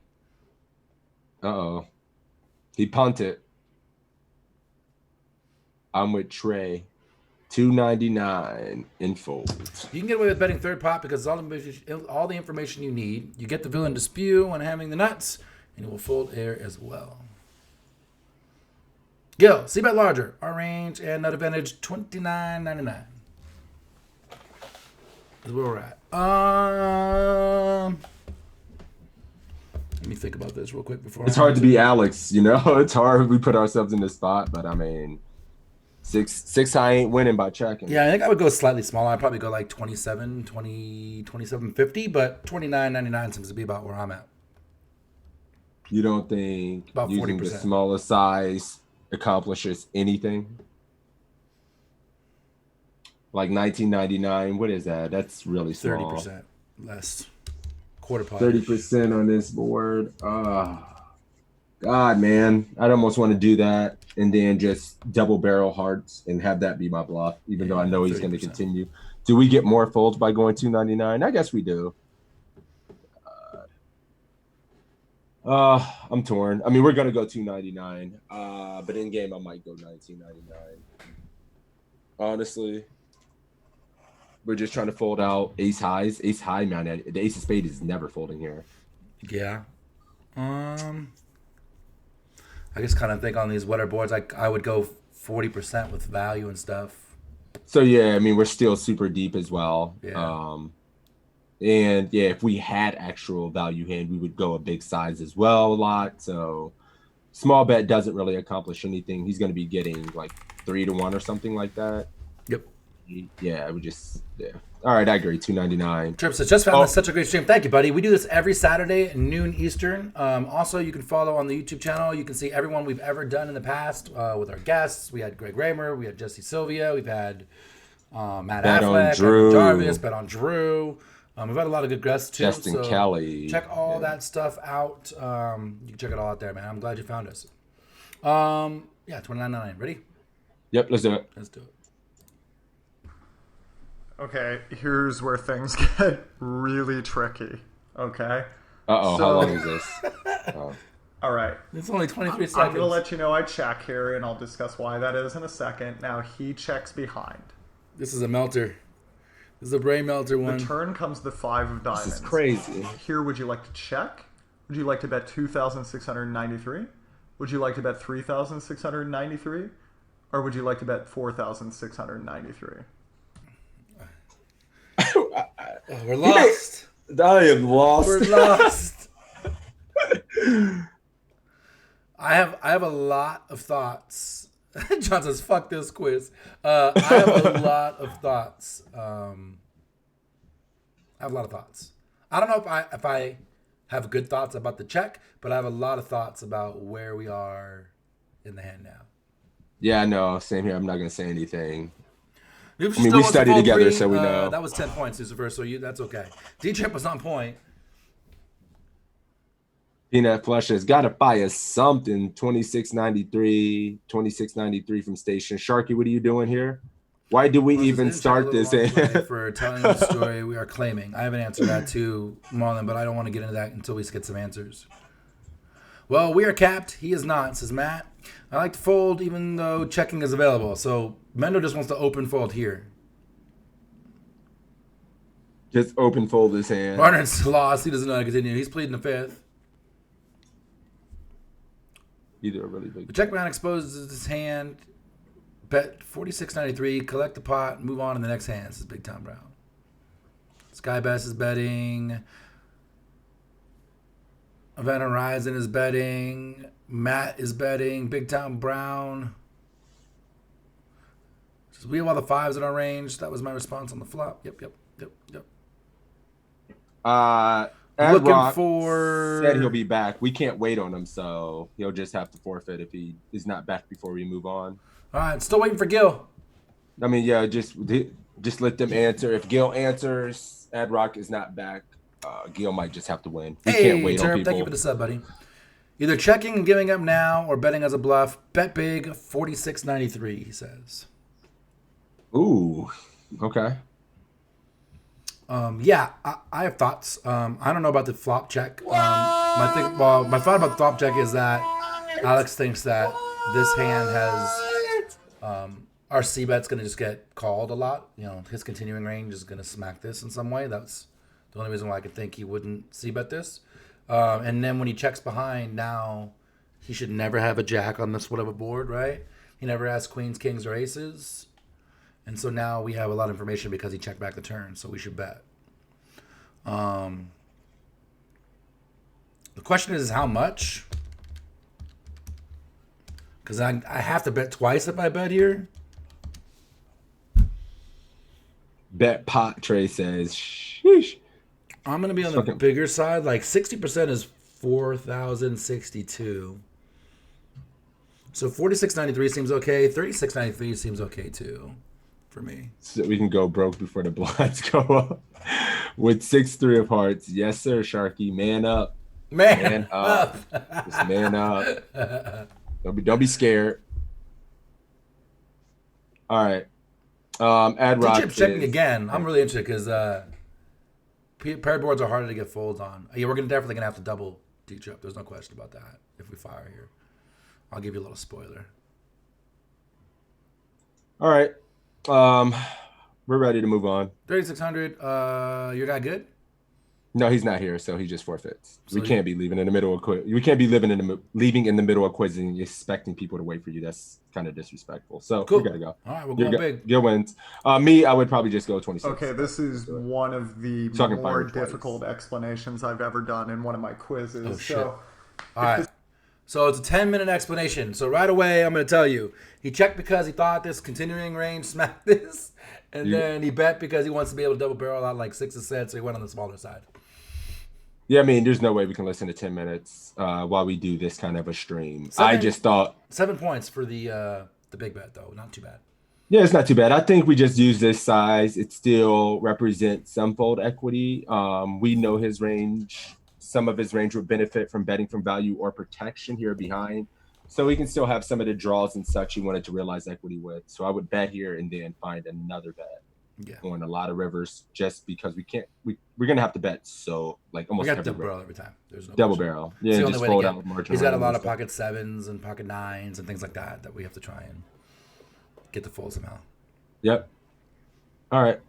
Uh-oh. He punted. I'm with Trey. $2.99 in fold. You can get away with betting third pot because all the information you need. You get the villain to spew when having the nuts, and it will fold air as well. Gil, C-bet larger. Our range and nut advantage $29.99. Is where we're at. Let me think about this real quick before. It's hard to be Alex, you know. It's hard. We put ourselves in this spot, but I mean, six high ain't winning by checking. Yeah, I think I would go slightly smaller. I'd probably go like 27.50, but $29.99 seems to be about where I'm at. You don't think About using 40%. the smaller size accomplishes anything? Like 1999, what is that? That's really small. 30% less. Quarter pot. 30% on this board. God, man. I'd almost want to do that and then just double barrel hearts and have that be my bluff, even though I know he's going to continue. Do we get more folds by going 299? I guess we do. I'm torn. I mean, we're going to go 299. But in game, I might go 1999. Honestly. We're just trying to fold out ace highs. Ace high, man. The ace of spade is never folding here. Yeah. I just kind of think on these wetter boards, I would go 40% with value and stuff. So yeah, I mean we're still super deep as well. Yeah. And yeah, if we had actual value hand, we would go a big size as well a lot. So small bet doesn't really accomplish anything. He's going to be getting like 3-1 or something like that. Yep. Yeah, I would just All right, I agree. 299. Trips has just found this such a great stream. Thank you, buddy. We do this every Saturday at noon Eastern. Also, you can follow on the YouTube channel. You can see everyone we've ever done in the past with our guests. We had Greg Raymer. We had Jesse Sylvia. We've had Matt Affleck, Evan Jarvis, Bet on Drew. We've had a lot of good guests too. Justin Kelly. Check all that stuff out. You can check it all out there, man. I'm glad you found us. Yeah, $29.99. Ready? Yep, let's do it. Let's do it. Okay, here's where things get really tricky. Okay. Uh-oh, So- how long is this? Oh. All right. It's only 23 seconds. I'm gonna let you know I check here, and I'll discuss why that is in a second. Now he checks behind. This is a melter. This is a brain melter one. The turn comes the 5 of diamonds. This is crazy. Here, would you like to check? Would you like to bet 2,693? Would you like to bet 3,693? Or would you like to bet 4,693? We're lost. I am lost. We're lost. I have a lot of thoughts. John says, "Fuck this quiz." I have a lot of thoughts. I have a lot of thoughts. I don't know if I have good thoughts about the check, but I have a lot of thoughts about where we are in the hand now. Yeah, no, same here. I'm not gonna say anything. I mean, we studied together, so we know. That was 10 points, Lucifer, so that's okay. D-Trip was on point. Peanut Flush has got to buy us something. 26.93 from Station. Sharky, what are you doing here? Why do we even start this? For telling the story we are claiming. I haven't answered that too, Marlon, but I don't want to get into that until we get some answers. Well, we are capped. He is not, says Matt. I like to fold even though checking is available. So Mendo just wants to open fold here. Just open fold his hand. Barnard's lost. He doesn't know how to continue. He's pleading the fifth. Either a really big. The check round exposes his hand. Bet 46.93. Collect the pot. Move on to the next hand. This is Big Tom Brown. Sky Bass is betting. Event Horizon is betting. Matt is betting. Big Tom Brown. Says, we have all the fives in our range. That was my response on the flop. Yep. Looking Rock said he'll be back. We can't wait on him, so he'll just have to forfeit if he is not back before we move on. All right, still waiting for Gil. I mean, yeah, just let them answer. If Gil answers, Ad Rock is not back. Gil might just have to win. We can't wait on people. Thank you for the sub, buddy. Either checking and giving up now or betting as a bluff. Bet big, 46.93, he says. Ooh, okay. Yeah, I have thoughts. I don't know about the flop check. My thought about the flop check is that Alex thinks that this hand has our C bet's going to just get called a lot. You know, his continuing range is going to smack this in some way. That's the only reason why I could think he wouldn't C bet this. And then when he checks behind, now he should never have a jack on this whatever board, right? He never has queens, kings, or aces. And so now we have a lot of information because he checked back the turn, so we should bet. The question is how much? Because I have to bet twice if I bet here. Bet pot, Trey says. Sheesh. I'm going to be on the bigger side. Like 60% is 4,062. So 46.93 seems okay. 36.93 seems okay too. For me. So we can go broke before the blinds go up. With 6-3 of hearts. Yes, sir, Sharky. Man up. Man up. Just man up. Don't be scared. All right. Ad Rock. D-Chip checking again. I'm really interested because paired boards are harder to get folds on. Yeah, we're definitely gonna have to double D-Chip. There's no question about that if we fire here. I'll give you a little spoiler. All right. We're ready to move on. 3,600. Your guy good? No, he's not here, so he just forfeits. So we can't be leaving in the middle of we can't be leaving in the middle of quizzing, expecting people to wait for you. That's kind of disrespectful. So cool. We gotta go. All right, we're going big. Gil wins. Me, I would probably just go 26. Okay, this is one of the more difficult explanations I've ever done in one of my quizzes. Oh, shit. All right. So it's a 10-minute explanation. So right away, I'm going to tell you. He checked because he thought this continuing range smacked this. And then he bet because he wants to be able to double barrel out like 6 cents. So he went on the smaller side. Yeah, I mean, there's no way we can listen to 10 minutes while we do this kind of a stream. I just thought 7 points for the big bet, though. Not too bad. Yeah, it's not too bad. I think we just use this size. It still represents some fold equity. We know his range. Some of his range would benefit from betting from value or protection here behind. So we can still have some of the draws and such he wanted to realize equity with. So I would bet here and then find another bet. on a lot of rivers just because we're gonna have to bet so like almost we got every double river. barrel every time. There's no Double question. barrel. It's Yeah, the only just way to fold get- out margin. He's got a lot and of stuff. pocket 7s and pocket 9s and things like that we have to try and get the fold somehow. Yep. All right.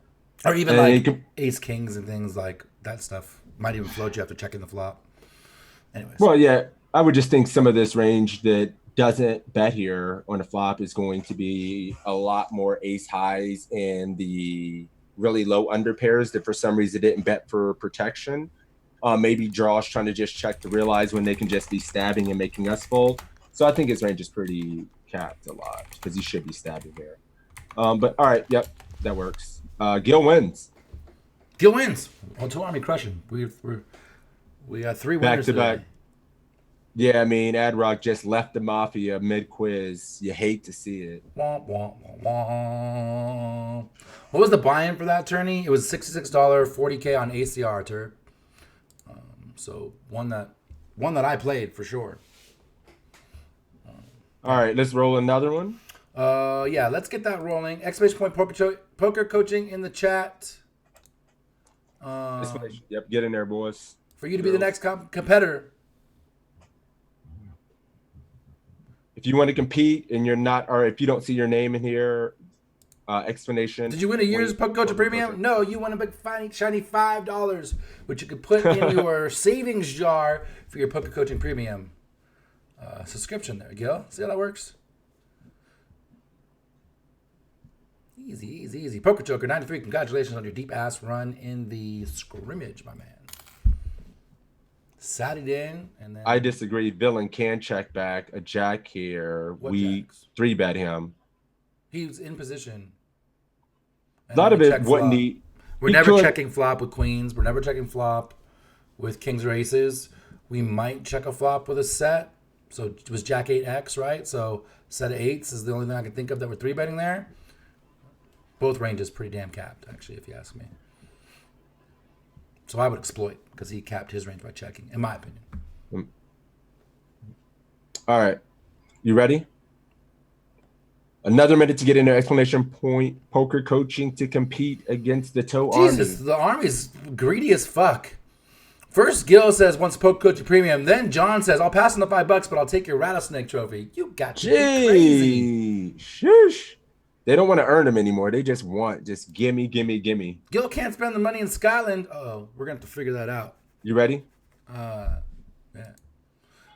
Or even And like you can- ace kings and things like that stuff might even float you after checking the flop. Anyways. Well, yeah, I would just think some of this range that doesn't bet here on a flop is going to be a lot more ace highs and the really low under pairs that for some reason didn't bet for protection. Maybe draws trying to just check to realize when they can just be stabbing and making us fold. So I think his range is pretty capped a lot because he should be stabbing here. But all right, yep, that works. Gil wins. Gil wins. On 2 army crushing. We got 3 Back winners to today. back. Yeah, I mean, Adrock just left the Mafia mid-quiz. You hate to see it. Womp, womp, womp, womp. What was the buy-in for that tourney? It was $66, 40K on ACR, Turb. So one that I played for sure. All right, let's roll another one. Yeah, let's get that rolling. Exclamation point poker coaching in the chat. Yep, get in there, boys. For you to be the next competitor. If you want to compete and you're not, or if you don't see your name in here, explanation. Did you win a year's Poker Coach Premium? No, you won a big shiny $5, which you could put in your savings jar for your Poker Coaching Premium subscription there, Gil. See how that works? Easy. Poker Joker 93, congratulations on your deep ass run in the scrimmage, my man. Sat it in, and then I disagree. Villain can check back a jack here. What We jacks? 3-bet him. he was in position. A lot of we it checked wouldn't flop. need. We're he never could- checking flop with queens. We're never checking flop with kings or aces. We might check a flop with a set. So it was Jack 8X, right? So set of 8s is the only thing I can think of that we're 3-betting there. Both ranges pretty damn capped, actually, if you ask me. So I would exploit because he capped his range by checking, in my opinion. All right, you ready? Another minute to get in there. Explanation point. Poker coaching to compete against the Toe Jesus, Army. the Army's greedy as fuck. First, Gil says, wants Poker Coach Premium. Then John says, I'll pass on the $5, but I'll take your rattlesnake trophy. You got to be crazy. Gee, shush. They don't want to earn them anymore. They just want, gimme. Gil can't spend the money in Scotland. Uh-oh, we're going to have to figure that out. You ready? Yeah.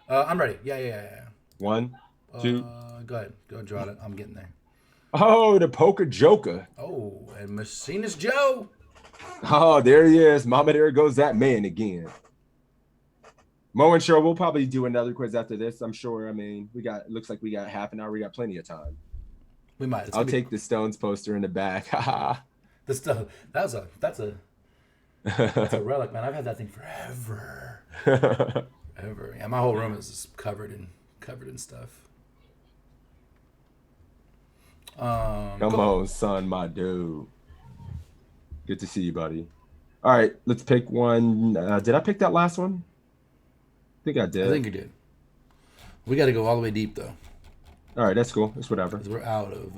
I'm ready. Yeah. 1, 2. Go ahead. Go draw it. I'm getting there. Oh, the Poker Joker. Oh, and Machinist Joe. Oh, there he is. Mama, there goes that man again. Mo and sure, we'll probably do another quiz after this. I'm sure. I mean, looks like we got half an hour. We got plenty of time. We might. I'll take the Stones poster in the back. The stuff. That's a relic, man. I've had that thing forever. Ever. Yeah, my whole room is just covered in stuff. Come cool. on, son, my dude. Good to see you, buddy. All right, let's pick one. Did I pick that last one? I think I did. I think you did. We got to go all the way deep though. All right, that's cool. That's whatever. 'Cause we're out of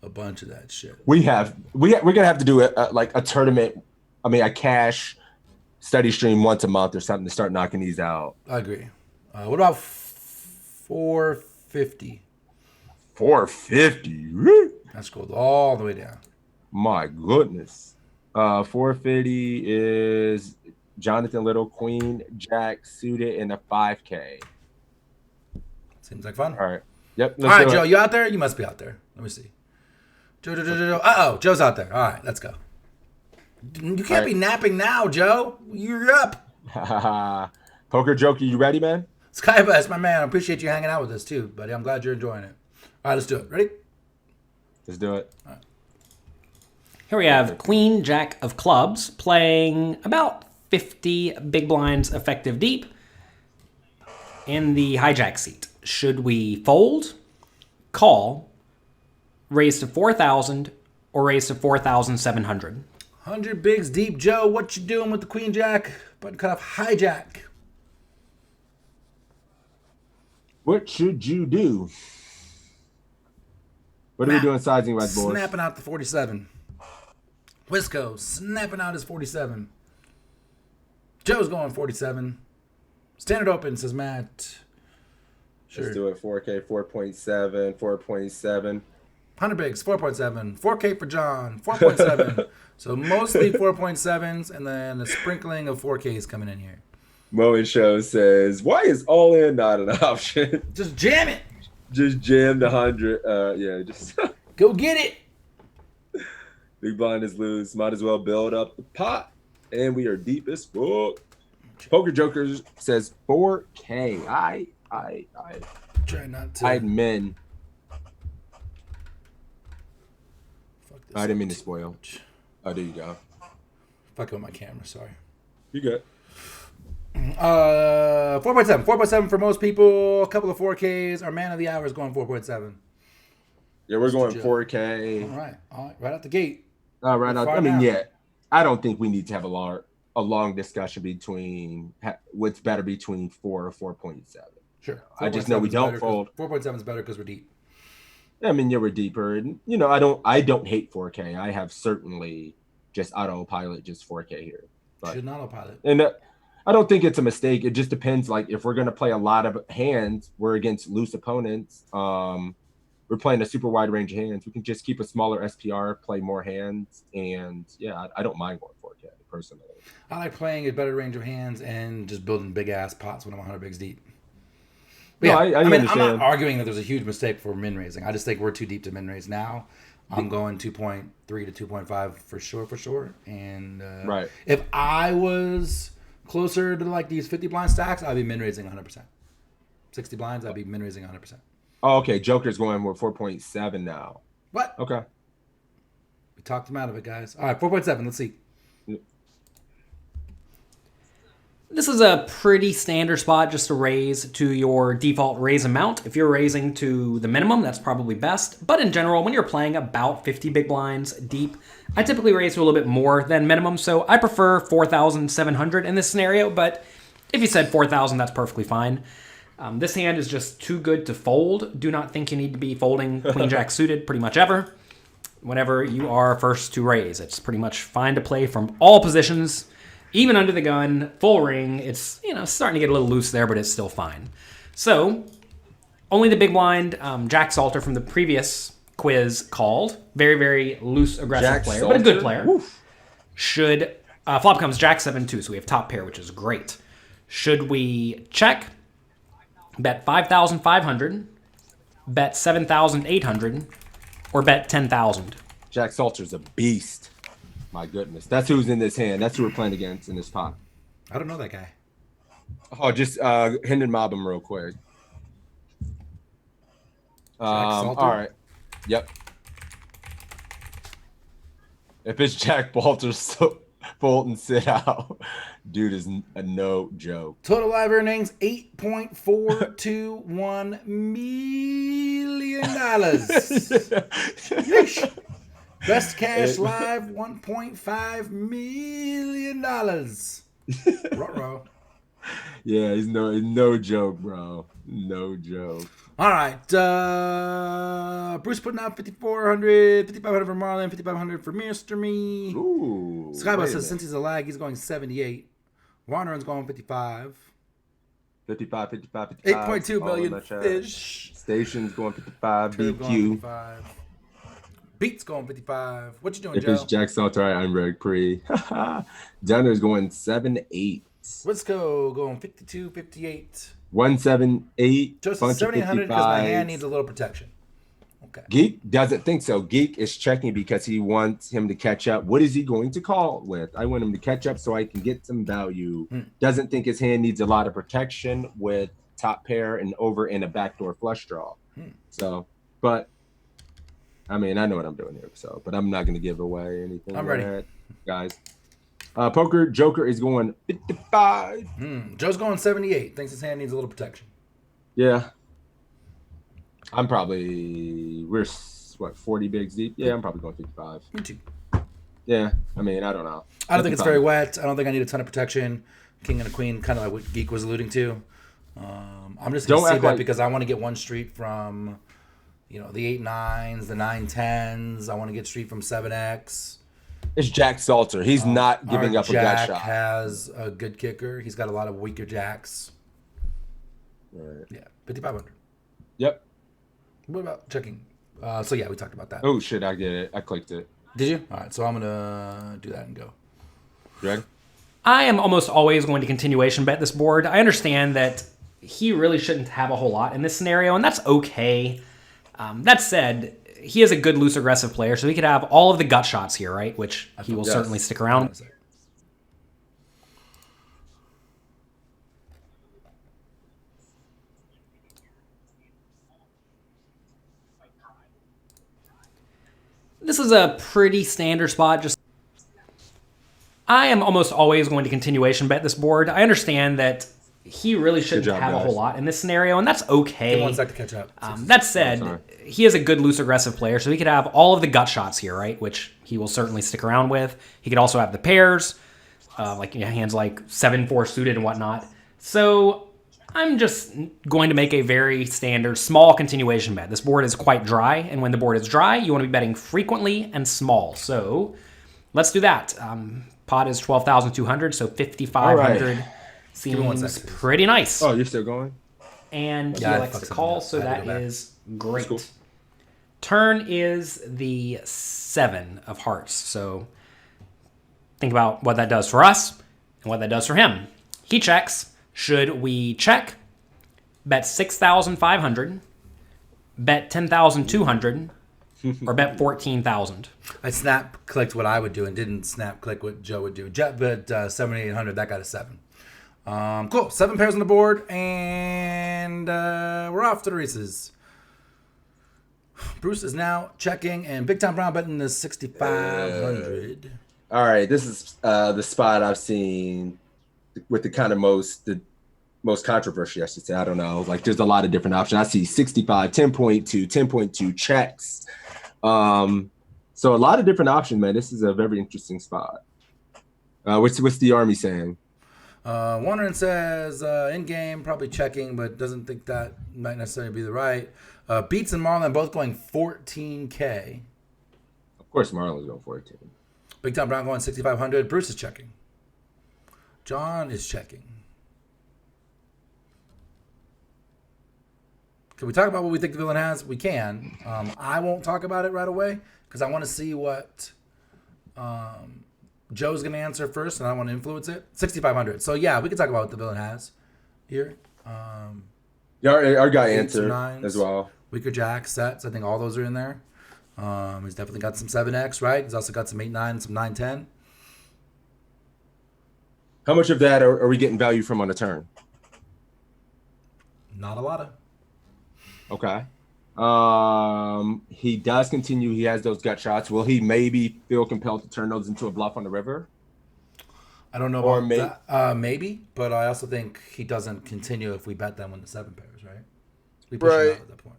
a bunch of that shit. We're gonna have to do a tournament. I mean, a cash study stream once a month or something to start knocking these out. I agree. What about 450? 450. Woo! That's cool. All the way down. My goodness. 450 is Jonathan Little, Queen, Jack, suited, and a 5K. Seems like fun. All right. Yep. All right, Joe, you out there? You must be out there. Let me see. Joe. Uh-oh, Joe's out there. All right, let's go. You can't be napping now, Joe. You're up. Poker Joker, you ready, man? Skybus, my man. I appreciate you hanging out with us too, buddy. I'm glad you're enjoying it. All right, let's do it. Ready? Let's do it. All right. Here we have Queen, Jack of clubs playing about 50 big blinds effective deep in the hijack seat. Should we fold, call, raise to 4,000, or raise to 4,700? 100 bigs deep, Joe. What you doing with the Queen Jack? Button cut off hijack. What should you do? What are we doing sizing wise, boys? Snapping out the 47. Wisco snapping out his 47. Joe's going 47. Standard open, says Matt. Sure. Let's do it. 4K, 4.7, 4.7. 100 bigs, 4.7. 4K for John, 4.7. So mostly 4.7s, and then a sprinkling of 4Ks coming in here. Moment Show says, why is all in not an option? Just jam it. Just jam the 100. Yeah, just go get it. Big blind is loose. Might as well build up the pot. And we are deep as fuck. Poker Jokers says 4K. I try not to. I men. I didn't mean to spoil. Oh, there you go. Fuck with my camera, sorry. You good. 4.7. 4.7 for most people. A couple of 4Ks. Our man of the hour is going 4.7. Yeah, we're going 4K. All right. Right out the gate. Right out. I mean, yeah. I don't think we need to have a long discussion between what's better between 4 or 4.7. Sure. I just know we don't fold. 4.7 is better because we're deep. I mean, yeah, we're deeper, and I don't hate 4K. I have certainly just autopilot just 4K here. But, should not autopilot. And I don't think it's a mistake. It just depends. Like if we're going to play a lot of hands, we're against loose opponents. We're playing a super wide range of hands. We can just keep a smaller SPR, play more hands, and yeah, I don't mind going 4K personally. I like playing a better range of hands and just building big ass pots when I'm 100 bigs deep. But no, yeah, I mean, I'm not arguing that there's a huge mistake for min raising. I just think we're too deep to min raise now. I'm going 2.3 to 2.5 for sure. And right. If I was closer to like these 50 blind stacks, I'd be min raising 100%. 60 blinds, I'd be min raising 100%. Oh, okay. Joker's going with 4.7 now. What? Okay. We talked him out of it, guys. All right, 4.7. Let's see. This is a pretty standard spot just to raise to your default raise amount. If you're raising to the minimum, that's probably best. But in general, when you're playing about 50 big blinds deep, I typically raise to a little bit more than minimum. So I prefer 4,700 in this scenario. But if you said 4,000, that's perfectly fine. This hand is just too good to fold. Do not think you need to be folding Queen Jack suited pretty much ever. Whenever you are first to raise, it's pretty much fine to play from all positions. Even under the gun, full ring, it's starting to get a little loose there, but it's still fine. So, only the big blind, Jack Salter from the previous quiz called. Very, very loose, aggressive Jack player, Salter? but a good player. Oof. Should, flop comes Jack 7-2, so we have top pair, which is great. Should we check, bet 5,500, bet 7,800, or bet 10,000? Jack Salter's a beast. My goodness. That's who's in this hand. That's who we're playing against in this pot. I don't know that guy. Oh, just Hendon mob him real quick. All right. Yep. If it's Jack Bolton sit out, dude is a no joke. Total live earnings, $8.421 million. Yeesh. Best cash live, $1.5 million. Ruh-roh. Yeah, he's no joke, bro. No joke. All right. Bruce putting out 5,400, 5,500 for Marlon, 5,500 for Mr. Me. Ooh. Skybo says since he's a lag, he's going 78. Wandering's going 55. 55. 8.2 million fish. Station's going 55. Curve BQ. going 55. Beats going 55. What you doing, If Joe? it's Jack Salter, I'm Reg Pre. Dunner's going 7-8. Wisco going 52, 58. 178. Joseph 7,800 because my hand needs a little protection. Okay. Geek doesn't think so. Geek is checking because he wants him to catch up. What is he going to call with? I want him to catch up so I can get some value. Doesn't think his hand needs a lot of protection with top pair and over in a backdoor flush draw. So, but I mean, I know what I'm doing here. So, but I'm not going to give away anything. I'm ready, guys. Poker Joker is going 55. Joe's going 78. Thinks his hand needs a little protection. Yeah. We're 40 bigs deep? Yeah, I'm probably going 55. Me too. Yeah, I mean, I don't know. I don't think it's very wet. I don't think I need a ton of protection. King and a queen, kind of like what Geek was alluding to. I'm just going to see that because I want to get one street from, the 8-9s, the 9-10s. I want to get street from 7X. It's Jack Salter. He's not giving our up a gut Jack shot. has a good kicker. He's got a lot of weaker jacks. Right. Yeah, 5,500. Yep. What about checking? So yeah, we talked about that. Oh shit! I get it. I clicked it. Did you? All right, so I'm gonna do that and go. Greg? I am almost always going to continuation bet this board. I understand that he really shouldn't have a whole lot in this scenario, and that's okay. That said, he is a good loose aggressive player, so he could have all of the gut shots here, right? Which he will certainly stick around. This is a pretty standard spot. Just I am almost always going to continuation bet this board. I understand that he really shouldn't have a whole lot in this scenario, and that's okay. Give 1 sec to catch up. That said, he is a good loose aggressive player, so he could have all of the gut shots here, right? Which he will certainly stick around with. He could also have the pairs, hands like 7-4 suited and whatnot. So I'm just going to make a very standard small continuation bet. This board is quite dry, and when the board is dry, you want to be betting frequently and small. So let's do that. Pot is 12,200, so 5,500 seems pretty nice. Oh, you're still going? And he likes to call, so that is great. Cool. Turn is the 7 of hearts. So think about what that does for us and what that does for him. He checks. Should we check? Bet 6,500, bet 10,200, or bet 14,000? I snap clicked what I would do and didn't snap click what Joe would do. Jet bet 7,800. That got a 7. Cool. 7 pairs on the board, and we're off to the races. Bruce is now checking, and Big Time Brown betting the 6,500. All right, this is the spot I've seen with the kind of most controversy, I should say. I don't know. Like, there's a lot of different options. I see 65, 10.2, 10.2 checks. So a lot of different options, man. This is a very interesting spot. What's the Army saying? Wondering says in game probably checking, but doesn't think that might necessarily be the right. Beats and Marlon both going 14K. Of course, Marlon's going 14. Big Time Brown going 6,500. Bruce is checking. John is checking. Can we talk about what we think the villain has? We can. I won't talk about it right away because I want to see what Joe's going to answer first, and I want to influence it. 6,500. So, yeah, we can talk about what the villain has here. Our guy answered as well. Weaker Jack sets. I think all those are in there. He's definitely got some 7X, right? He's also got some 8-9, some 9-10. How much of that are we getting value from on the turn? Not a lot of. Okay. He does continue. He has those gut shots. Will he maybe feel compelled to turn those into a bluff on the river? I don't know about that. Maybe, but I also think he doesn't continue if we bet them when the 7 pairs, right? We push him out at that point.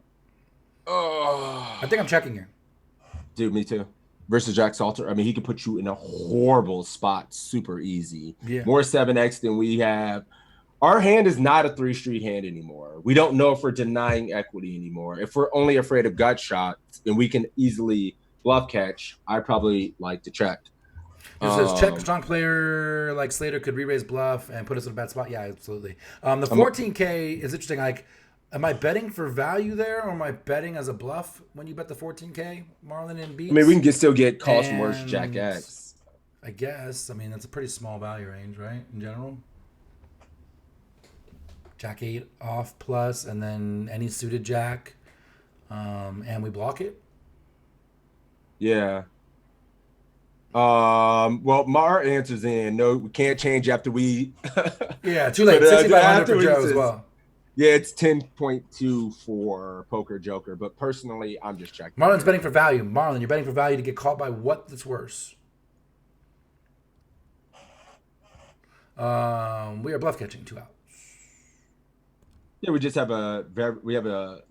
I think I'm checking here. Dude, me too. Versus Jack Salter. I mean, he could put you in a horrible spot super easy. Yeah. More 7X than we have. Our hand is not a 3-street hand anymore. We don't know if we're denying equity anymore. If we're only afraid of gut shots and we can easily bluff catch, I probably like to check. It says check strong player like Slater could re-raise bluff and put us in a bad spot. Yeah, absolutely. The 14K is interesting. Like, am I betting for value there, or am I betting as a bluff when you bet the 14K, Marlon and Beats? I mean, we can still get calls from worse Jack X. I guess. I mean, that's a pretty small value range, right, in general? Jack 8 off plus, and then any suited Jack, and we block it? Yeah. Well, Mar answers in. No, we can't change after we. Yeah, too late. 6,500 for Joe as well. Yeah, it's 10.2 for Poker Joker, but personally, I'm just checking. Marlon's betting for value. Marlon, you're betting for value to get caught by what that's worse. We are bluff catching 2 outs. Yeah, we just have a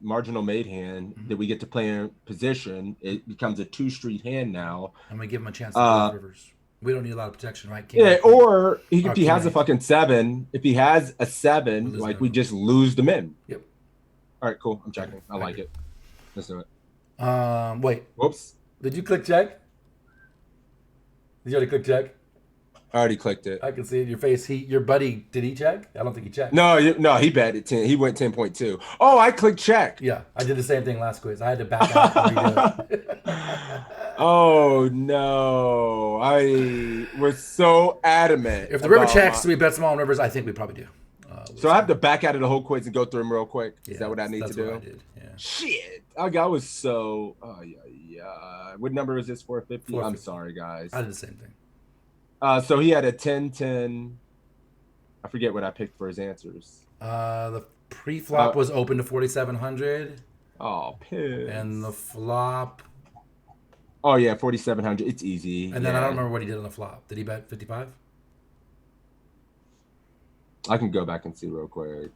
marginal made hand that we get to play in position. It becomes a 2-street hand now, and we give him a chance to play rivers. We don't need a lot of protection, right? Or if he has a fucking 7, if he has a 7, like we just lose the min. Yep. All right, cool. I'm checking. I like it. Let's do it. Wait. Whoops. Did you click check? Did you already click check? I already clicked it. I can see it in your face. Your buddy, did he check? I don't think he checked. No, he betted 10. He went 10.2. Oh, I clicked check. Yeah, I did the same thing last quiz. I had to back out and redo it. Oh no! I was so adamant. If the river checks, we bet small on rivers. I think we probably do. So I have to back out of the whole quiz and go through them real quick. Is that what I need to do? What I did. Yeah. Shit! I was so. Oh yeah. What number is this? 450. I'm sorry, guys. I did the same thing. So he had a 10-10. I forget what I picked for his answers. The pre-flop was open to 4,700. Oh, piss. And the flop. Oh yeah, 4,700. It's easy. And then I don't remember what he did on the flop. Did he bet 55? I can go back and see real quick.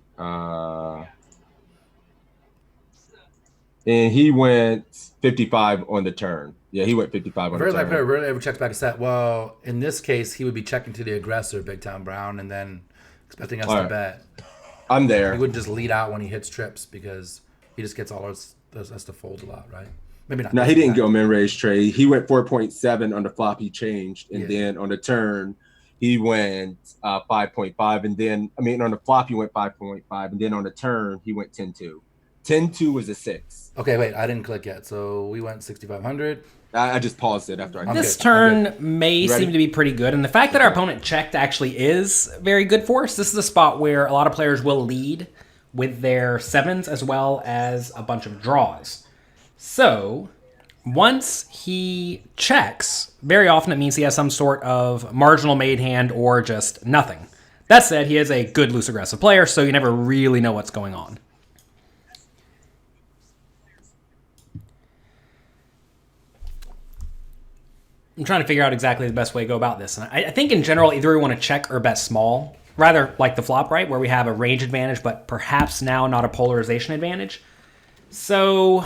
And he went 55 on the turn. Yeah, he went 55 on the turn. Very player rarely ever checks back a set. Well, in this case, he would be checking to the aggressor, Big Town Brown, and then expecting us to bet. I'm there. He wouldn't just lead out when he hits trips because he just gets all us to fold a lot, right? Maybe not. No, he didn't go min raise trade. He went 4.7 on the flop. He changed, and then on the turn, he went 5.5, and then on the flop he went 5.5, and then on the turn he went 10-2. 10-2 was a 6. Okay, wait, I didn't click yet. So we went 6,500. I just paused it after I. This turn may seem to be pretty good, and the fact that our opponent checked actually is very good for us. This is a spot where a lot of players will lead with their sevens as well as a bunch of draws. So once he checks, very often it means he has some sort of marginal made hand or just nothing. That said, he is a good loose aggressive player, so you never really know what's going on. I'm trying to figure out exactly the best way to go about this. And I think in general, either we want to check or bet small, rather like the flop, right, where we have a range advantage, but perhaps now not a polarization advantage. So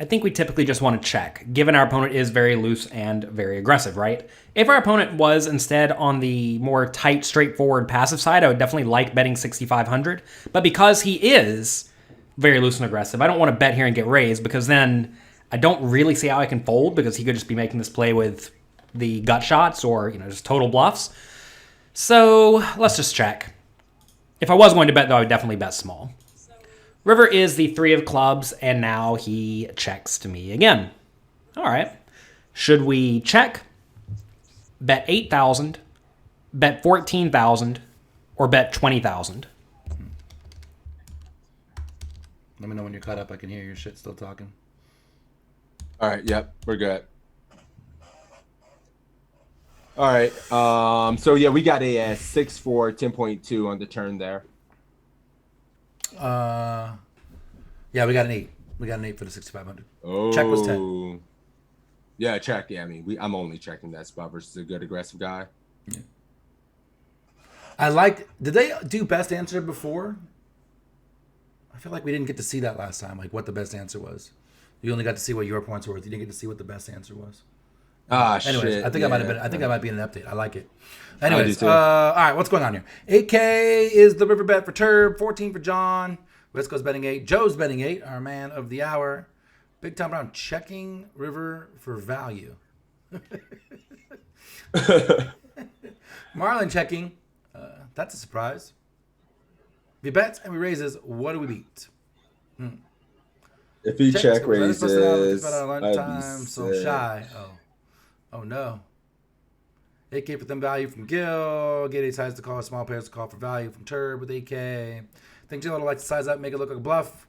I think we typically just want to check, given our opponent is very loose and very aggressive, right? If our opponent was instead on the more tight, straightforward passive side, I would definitely like betting 6,500. But because he is very loose and aggressive, I don't want to bet here and get raised, because then I don't really see how I can fold, because he could just be making this play with the gut shots or just total bluffs. So let's just check. If I was going to bet, though, I would definitely bet small. River is the 3 of clubs, and now he checks to me again. All right. Should we check, bet 8,000, bet 14,000, or bet 20,000? Let me know when you're caught up. I can hear your shit still talking. All right. Yep. We're good. All right. So yeah, we got a 6-4, 10.2 on the turn there. Yeah, we got an 8. We got an 8 for the 6,500. Oh. Check was 10. Yeah, check. Yeah, I'm only checking that spot versus a good aggressive guy. Yeah. I liked. Did they do best answer before? I feel like we didn't get to see that last time. Like what the best answer was. You only got to see what your points were worth. You didn't get to see what the best answer was. Anyways, shit. I think I might have been. I think I might be in an update. I like it. Anyways, all right. What's going on here? 8K is the river bet for Turb. 14 for John. Wesco's betting 8. Joe's betting 8. Our man of the hour. Big Tom Brown checking river for value. Marlon checking. That's a surprise. If he bets and we raises, what do we beat? If he check raises, lunchtime, so shy. Oh no. 8K for them value from Gil. Get 8 sides to call. Small pairs to call for value from Turb with 8K. Think Jill would like to size up, make it look like a bluff.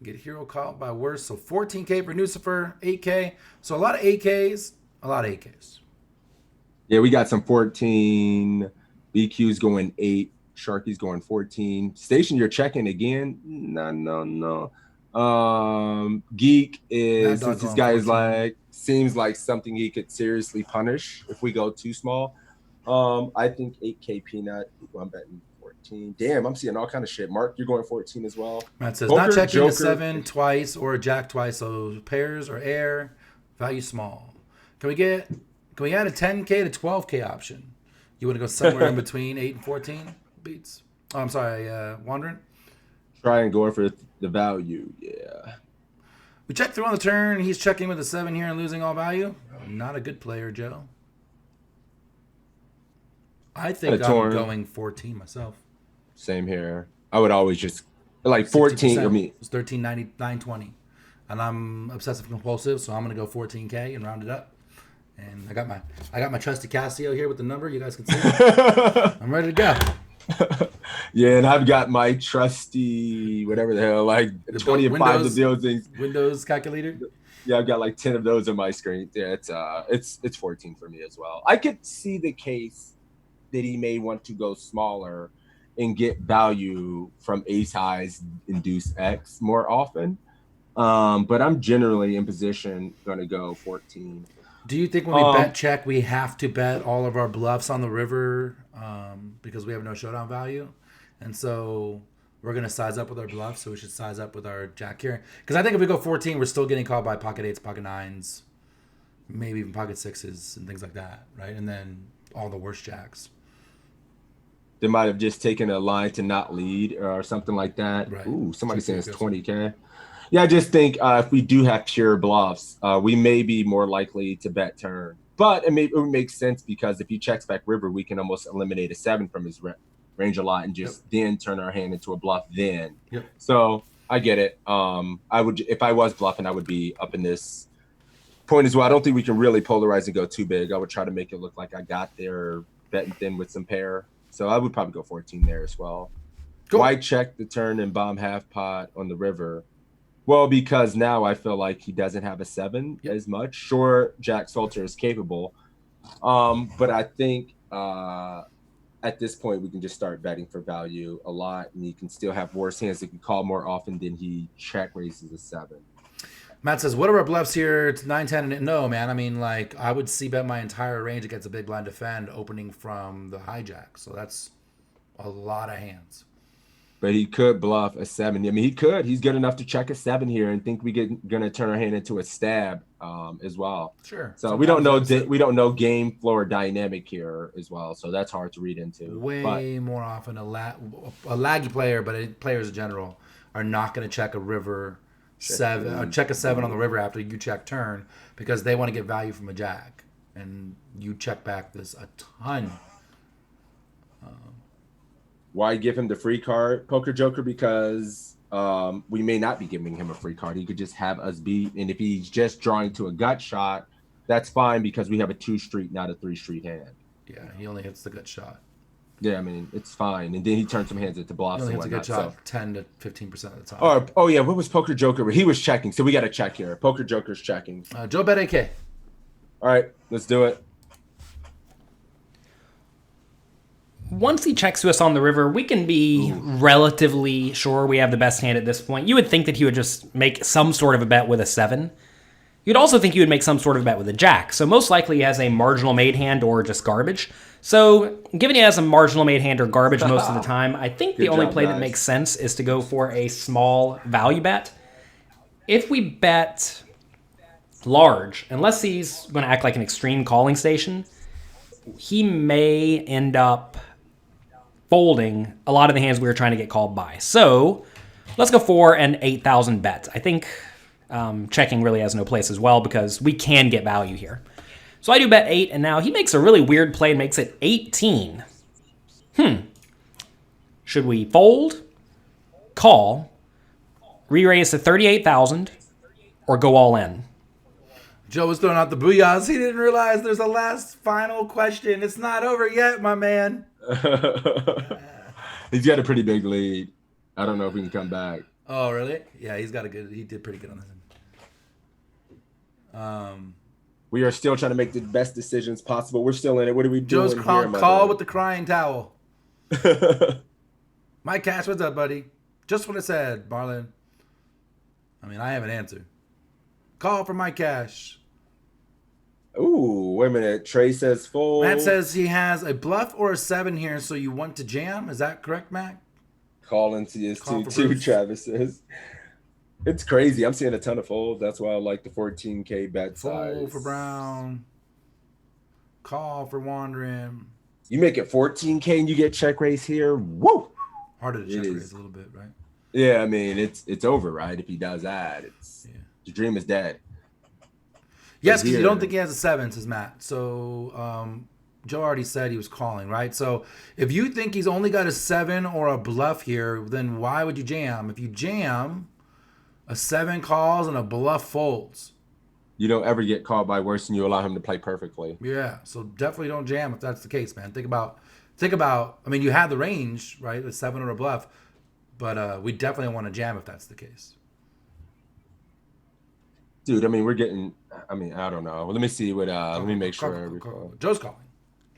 Get hero caught by worse. So 14K for Nucifer, 8K. So a lot of 8Ks. A lot of 8Ks. Yeah, we got some 14. BQ's going 8. Sharky's going 14. Station, you're checking again? No. Geek is, since this guy is like, seems like something he could seriously punish if we go too small. I think 8K peanut. I'm betting 14. Damn, I'm seeing all kind of shit. Mark, you're going 14 as well. Matt says not checking a 7 twice or a jack twice. So pairs or air, value small. Can we add a 10K to 12K option? You want to go somewhere in between 8 and 14 beats? Oh, I'm sorry, wandering. Try and go for the value, yeah. We check through on the turn. He's checking with a 7 here and losing all value. Not a good player, Joe. I think I'm going 14 myself. Same here. I would always just like 14. I mean, it's 13.99.20, and I'm obsessive compulsive, so I'm gonna go 14K and round it up. And I got my trusty Casio here with the number. You guys can see it. I'm ready to go. Yeah, and I've got my trusty whatever the hell, like 20 and 5 of those things. Windows calculator. Yeah, I've got like 10 of those on my screen. Yeah, it's 14 for me as well. I could see the case that he may want to go smaller and get value from ace highs induce X more often. But I'm generally in position going to go 14. Do you think when we bet check, we have to bet all of our bluffs on the river because we have no showdown value? And so we're going to size up with our bluffs, so we should size up with our jack here. Because I think if we go 14, we're still getting called by pocket 8s, pocket 9s, maybe even pocket 6s and things like that, right? And then all the worst jacks. They might have just taken a line to not lead or something like that. Right. Ooh, somebody saying it's 20K. Yeah, I just think if we do have pure bluffs, we may be more likely to bet turn. But it would make sense because if he checks back river, we can almost eliminate a 7 from his range a lot and just then turn our hand into a bluff then. Yep. So I get it. I would, if I was bluffing, I would be up in this point as well. I don't think we can really polarize and go too big. I would try to make it look like I got there betting thin with some pair. So I would probably go 14 there as well. Cool. Why check the turn and bomb half pot on the river? Well, because now I feel like he doesn't have a 7 as much. Sure, Jack Salter is capable. But I think at this point we can just start betting for value a lot, and he can still have worse hands that can call more often than he check raises a 7. Matt says, what are our bluffs here? It's 9, 10, and no, man. I mean, like, I would see bet my entire range against a big blind defend opening from the hijack. So that's a lot of hands. But he could bluff a 7. I mean, he could. He's good enough to check a 7 here and think gonna turn our hand into a stab as well. Sure. So Sometimes we don't know game floor dynamic here as well. So that's hard to read into. Way more often a laggy player, but players in general are not going to check a river 7 or check a 7 on the river after you check turn because they want to get value from a jack, and you check back this a ton. Why give him the free card, Poker Joker? Because we may not be giving him a free card. He could just have us beat. And if he's just drawing to a gut shot, that's fine because we have a 2 street, not a 3 street hand. Yeah, he only hits the gut shot. Yeah, I mean, it's fine. And then he turns some hands into bluffs He only and hits a whatnot. gut shot 10 to 15% of the time. Oh, yeah. What was Poker Joker? He was checking. So we got to check here. Poker Joker's checking. Joe bet AK. All right, let's do it. Once he checks to us on the river, we can be relatively sure we have the best hand at this point. You would think that he would just make some sort of a bet with a 7. You'd also think he would make some sort of bet with a jack. So most likely he has a marginal made hand or just garbage. So given he has a marginal made hand or garbage most of the time, I think the only play that makes sense is to go for a small value bet. If we bet large, unless he's going to act like an extreme calling station, he may end up folding a lot of the hands we were trying to get called by. So let's go for an 8,000 bet. I think checking really has no place as well because we can get value here. So I do bet 8, and now he makes a really weird play and makes it 18. Should we fold, call, re-raise to 38,000, or go all in? Joe was throwing out the booyahs. He didn't realize there's a last final question. It's not over yet, my man. He's got a pretty big lead. I don't know if we can come back. Oh, really? Yeah, he did pretty good on this. We are still trying to make the best decisions possible. We're still in it. What are we doing? Joe's call with the crying towel. Mike Cash, what's up, buddy? Just what I said, Marlon. I mean, I have an answer. Call for Mike Cash. Ooh, wait a minute. Trey says fold. Matt says he has a bluff or a 7 here, so you want to jam. Is that correct, Matt? Call into his 2-2, Travis says. It's crazy. I'm seeing a ton of folds. That's why I like the 14K bet size. Fold for Brown. Call for Wandering. You make it 14K and you get check raise here. Woo! Harder to check raise a little bit, right? Yeah, I mean, it's over, right? If he does that, it's The dream is dead. Yes, because you don't think he has a 7, says Matt. So Joe already said he was calling, right? So if you think he's only got a 7 or a bluff here, then why would you jam? If you jam, a 7 calls and a bluff folds. You don't ever get called by worse than you allow him to play perfectly. Yeah, so definitely don't jam if that's the case, man. Think about. I mean, you have the range, right? A 7 or a bluff, but we definitely want to jam if that's the case. Dude, I mean, we're getting. I mean, I don't know. Let me see what. Let me make sure. Joe's calling.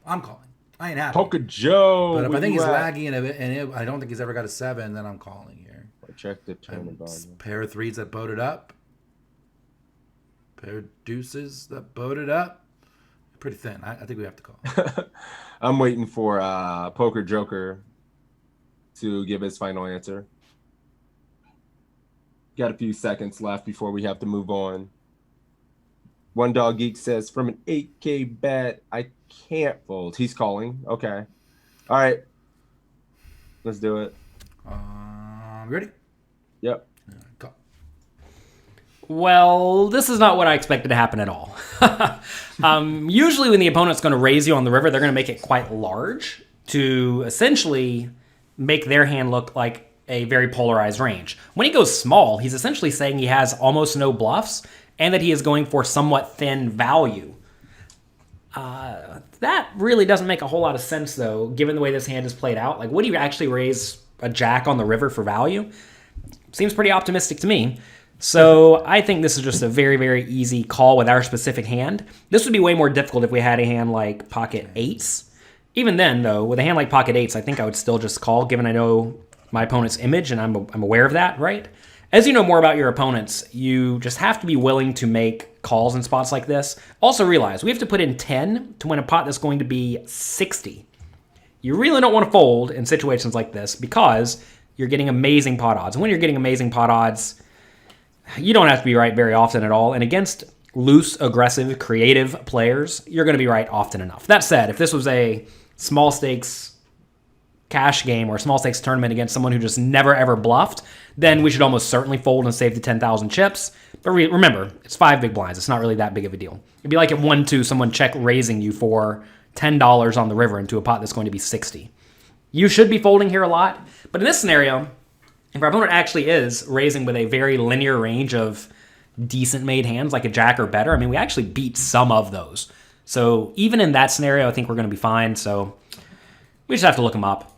I'm calling. I ain't happy. Poker Joe. But if I think he's laggy and I don't think he's ever got a 7, then I'm calling here. Check the tournament. Pair of 3s that boated up. Pair of deuces that boated up. Pretty thin. I think we have to call. I'm waiting for Poker Joker to give his final answer. Got a few seconds left before we have to move on. One Dog Geek says, from an 8K bet, I can't fold. He's calling. Okay. All right. Let's do it. Ready? Yep. Call. Well, this is not what I expected to happen at all. Usually when the opponent's going to raise you on the river, they're going to make it quite large to essentially make their hand look like a very polarized range. When he goes small, he's essentially saying he has almost no bluffs and that he is going for somewhat thin value. That really doesn't make a whole lot of sense, though, given the way this hand is played out. Like, would he actually raise a jack on the river for value? Seems pretty optimistic to me. So I think this is just a very, very easy call with our specific hand. This would be way more difficult if we had a hand like pocket 8s. Even then, though, with a hand like pocket 8s, I think I would still just call, given I know my opponent's image, and I'm aware of that, right? As you know more about your opponents, you just have to be willing to make calls in spots like this. Also realize, we have to put in 10 to win a pot that's going to be 60. You really don't want to fold in situations like this because you're getting amazing pot odds. And when you're getting amazing pot odds, you don't have to be right very often at all. And against loose, aggressive, creative players, you're going to be right often enough. That said, if this was a small stakes cash game or a small stakes tournament against someone who just never ever bluffed, then we should almost certainly fold and save the 10,000 chips. But remember, it's 5 big blinds. It's not really that big of a deal. It'd be like at 1-2, someone check raising you for $10 on the river into a pot that's going to be 60. You should be folding here a lot. But in this scenario, if our opponent actually is raising with a very linear range of decent made hands, like a jack or better, I mean, we actually beat some of those. So even in that scenario, I think we're going to be fine. So we just have to look him up.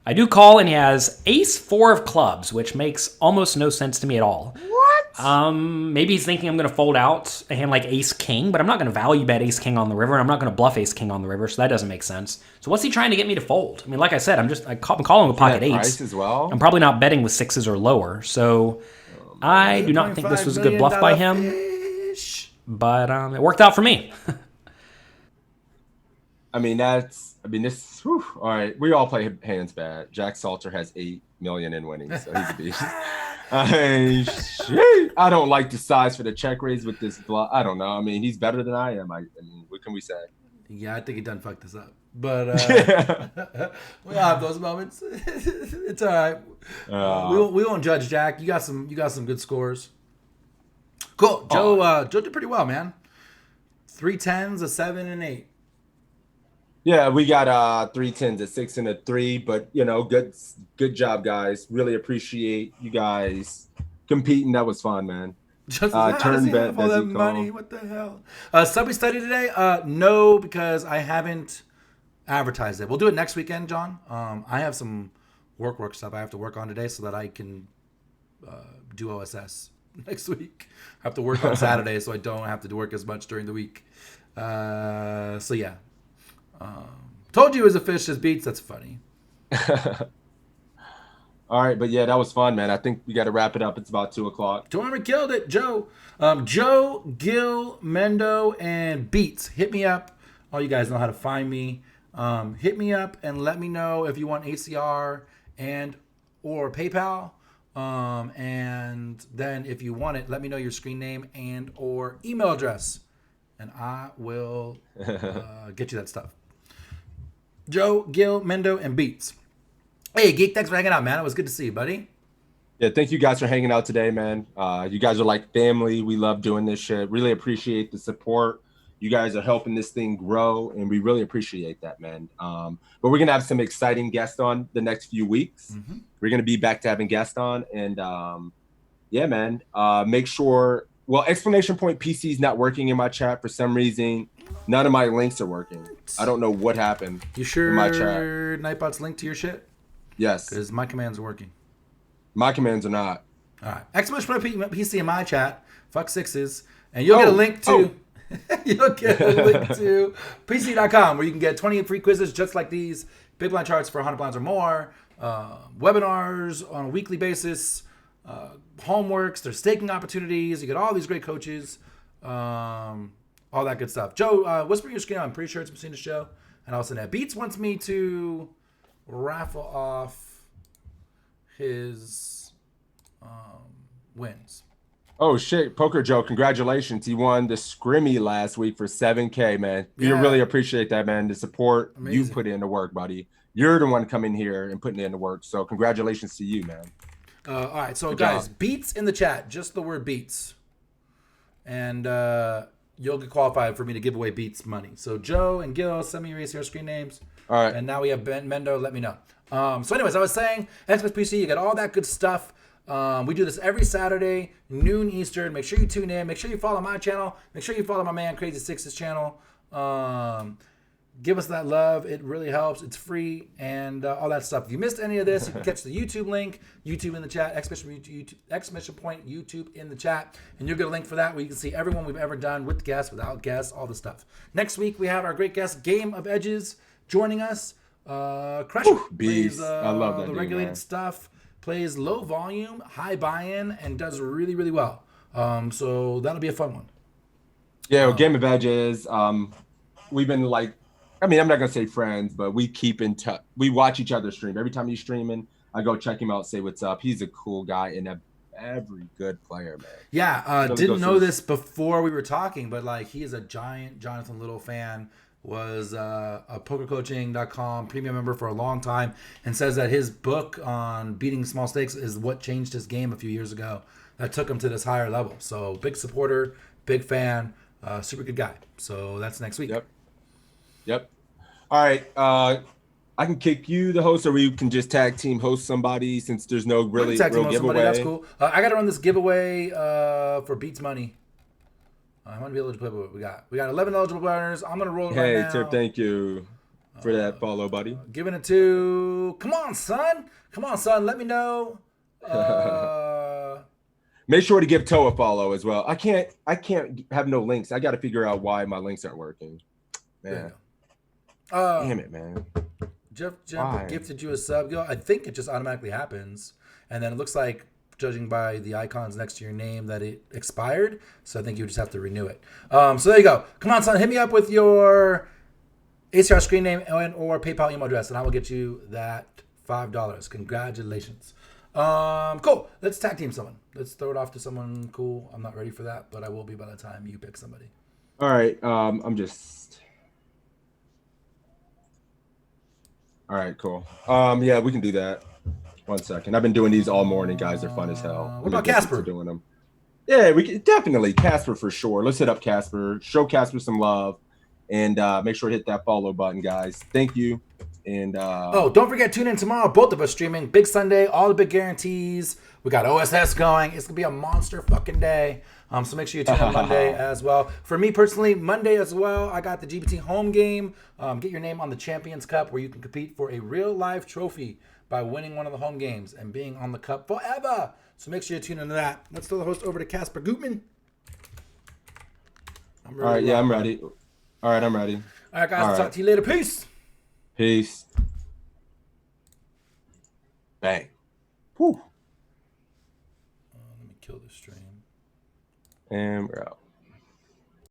I do call, and he has ace-4 of clubs, which makes almost no sense to me at all. What? Maybe he's thinking I'm going to fold out a hand like ace-king, but I'm not going to value bet ace-king on the river, and I'm not going to bluff ace-king on the river, so that doesn't make sense. So what's he trying to get me to fold? I mean, like I said, I'm calling with pocket 8s. As well? I'm probably not betting with 6s or lower, so I do not think this was a good bluff by him, but it worked out for me. I mean, this. Whew, all right, we all play hands bad. Jack Salter has 8 million in winnings, so he's a beast. I don't like the size for the check raise with this bluff. I don't know. I mean, he's better than I am. I mean, what can we say? Yeah, I think he done fucked this up. But we all have those moments. It's all right. We won't judge Jack. You got some good scores. Cool. Joe did pretty well, man. 3 10s, a 7, and 8. Yeah, we got 3 10s, a 6, and a 3. But good job, guys. Really appreciate you guys competing. That was fun, man. Just turn bet all that money. What the hell? Subby study today? No, because I haven't advertised it. We'll do it next weekend, John. I have some work stuff I have to work on today so that I can do OSS next week. I have to work on Saturday, so I don't have to work as much during the week. So yeah. Told you it was a fish as beats. That's funny. All right, but yeah, that was fun, man. I think we got to wrap it up. It's about 2:00. Tournament killed it, Joe. Joe, Gil, Mendo, and Beats. Hit me up. All you guys know how to find me. Hit me up and let me know if you want ACR and or PayPal. And then if you want it, let me know your screen name and or email address, and I will get you that stuff. Joe, Gil, Mendo, and Beats. Hey, Geek, thanks for hanging out, man. It was good to see you, buddy. Yeah, thank you guys for hanging out today, man. You guys are like family. We love doing this shit. Really appreciate the support. You guys are helping this thing grow, and we really appreciate that, man. But we're gonna have some exciting guests on the next few weeks. Mhm. We're gonna be back to having guests on, and yeah, man. Make sure. Well, exclamation point PC is not working in my chat for some reason. None of my links are working. I don't know what happened. You sure in my chat? Nightbot's linked to your shit? Yes. Because my commands are working. My commands are not. All right. Exclamation point PC in my chat. Fuck sixes. And you'll get a link to... You'll get a link to PC.com where you can get 20 free quizzes just like these. Big blind charts for 100 blinds or more. Webinars on a weekly basis. Homeworks. There's staking opportunities. You get all these great coaches. All that good stuff. Joe, whisper your screen. I'm pretty sure it's seen the show. And also that Beats wants me to raffle off his wins. Oh shit, Poker Joe, congratulations. He won the Scrimmy last week for 7K, man. We Yeah. really appreciate that, man. The support Amazing. you put in the work, buddy. You're the one coming here and putting in the work. So congratulations to you, man. All right, so Good guys, job. beats in the chat, just the word beats. And you'll get qualified for me to give away beats money. So Joe and Gil, send me your ACR screen names. All right. And now we have Ben Mendo, let me know. So anyways, I was saying, Xbox PC, you got all that good stuff. We do this every Saturday, noon Eastern. Make sure you tune in. Make sure you follow my channel. Make sure you follow my man Crazy Six's channel. Give us that love. It really helps. It's free and all that stuff. If you missed any of this, you can catch the YouTube link. YouTube in the chat. Exclamation point YouTube in the chat. And you'll get a link for that where you can see everyone we've ever done with guests, without guests, all the stuff. Next week, we have our great guest, Game of Edges, joining us. Crusher Beast. plays I love that the dude, regulated man. stuff. Plays low volume, high buy-in, and does really, really well. So that'll be a fun one. Yeah, well, Game of Edges. We've been like, I mean, I'm not gonna say friends, but we keep in touch. We watch each other stream. Every time he's streaming, I go check him out, say what's up. He's a cool guy and a every good player, man. Yeah, Really didn't goes know through- this before we were talking, but like he is a giant Jonathan Little fan. Was a pokercoaching.com premium member for a long time, and says that his book on beating small stakes is what changed his game a few years ago. That took him to this higher level. So big supporter, big fan, super good guy. So that's next week. Yep. All right. I can kick you, the host, or we can just tag team host somebody since there's no really Tag team real on giveaway. somebody, that's cool. I got to run this giveaway for Beats Money. I want to be able to play what we got. We got 11 eligible winners. I'm going to roll it right now. Hey, Tip, thank you for that follow, buddy. Giving it to... Come on, son. Let me know. Make sure to give Toe a follow as well. I can't have no links. I got to figure out why my links aren't working. Man. Damn it, man. Jeff Why? gifted you a sub. I think it just automatically happens. And then it looks like, judging by the icons next to your name, that it expired. So I think you just have to renew it. So there you go. Come on, son. Hit me up with your ACR screen name and or PayPal email address, and I will get you that $5. Congratulations. Cool. Let's tag team someone. Let's throw it off to someone cool. I'm not ready for that, but I will be by the time you pick somebody. All right. I'm just... All right, cool. Yeah, we can do that. 1 second. I've been doing these all morning, guys. They're fun as hell. What about Casper? Doing them. Yeah, we can definitely Casper for sure. Let's hit up Casper. Show Casper some love, and make sure to hit that follow button, guys. Thank you. And don't forget, tune in tomorrow. Both of us streaming. Big Sunday. All the big guarantees. We got OSS going. It's gonna be a monster fucking day. So make sure you tune in Monday as well. For me personally, Monday as well, I got the GPT home game. Get your name on the Champions Cup, where you can compete for a real life trophy by winning one of the home games and being on the cup forever. So make sure you tune into that. Let's throw the host over to Casper Gutman. All right, yeah, I'm ready. All right, I'm ready. All right, guys. I'll talk to you later. Peace. Peace. Bang. Whew. Let me kill this stream. And we're out.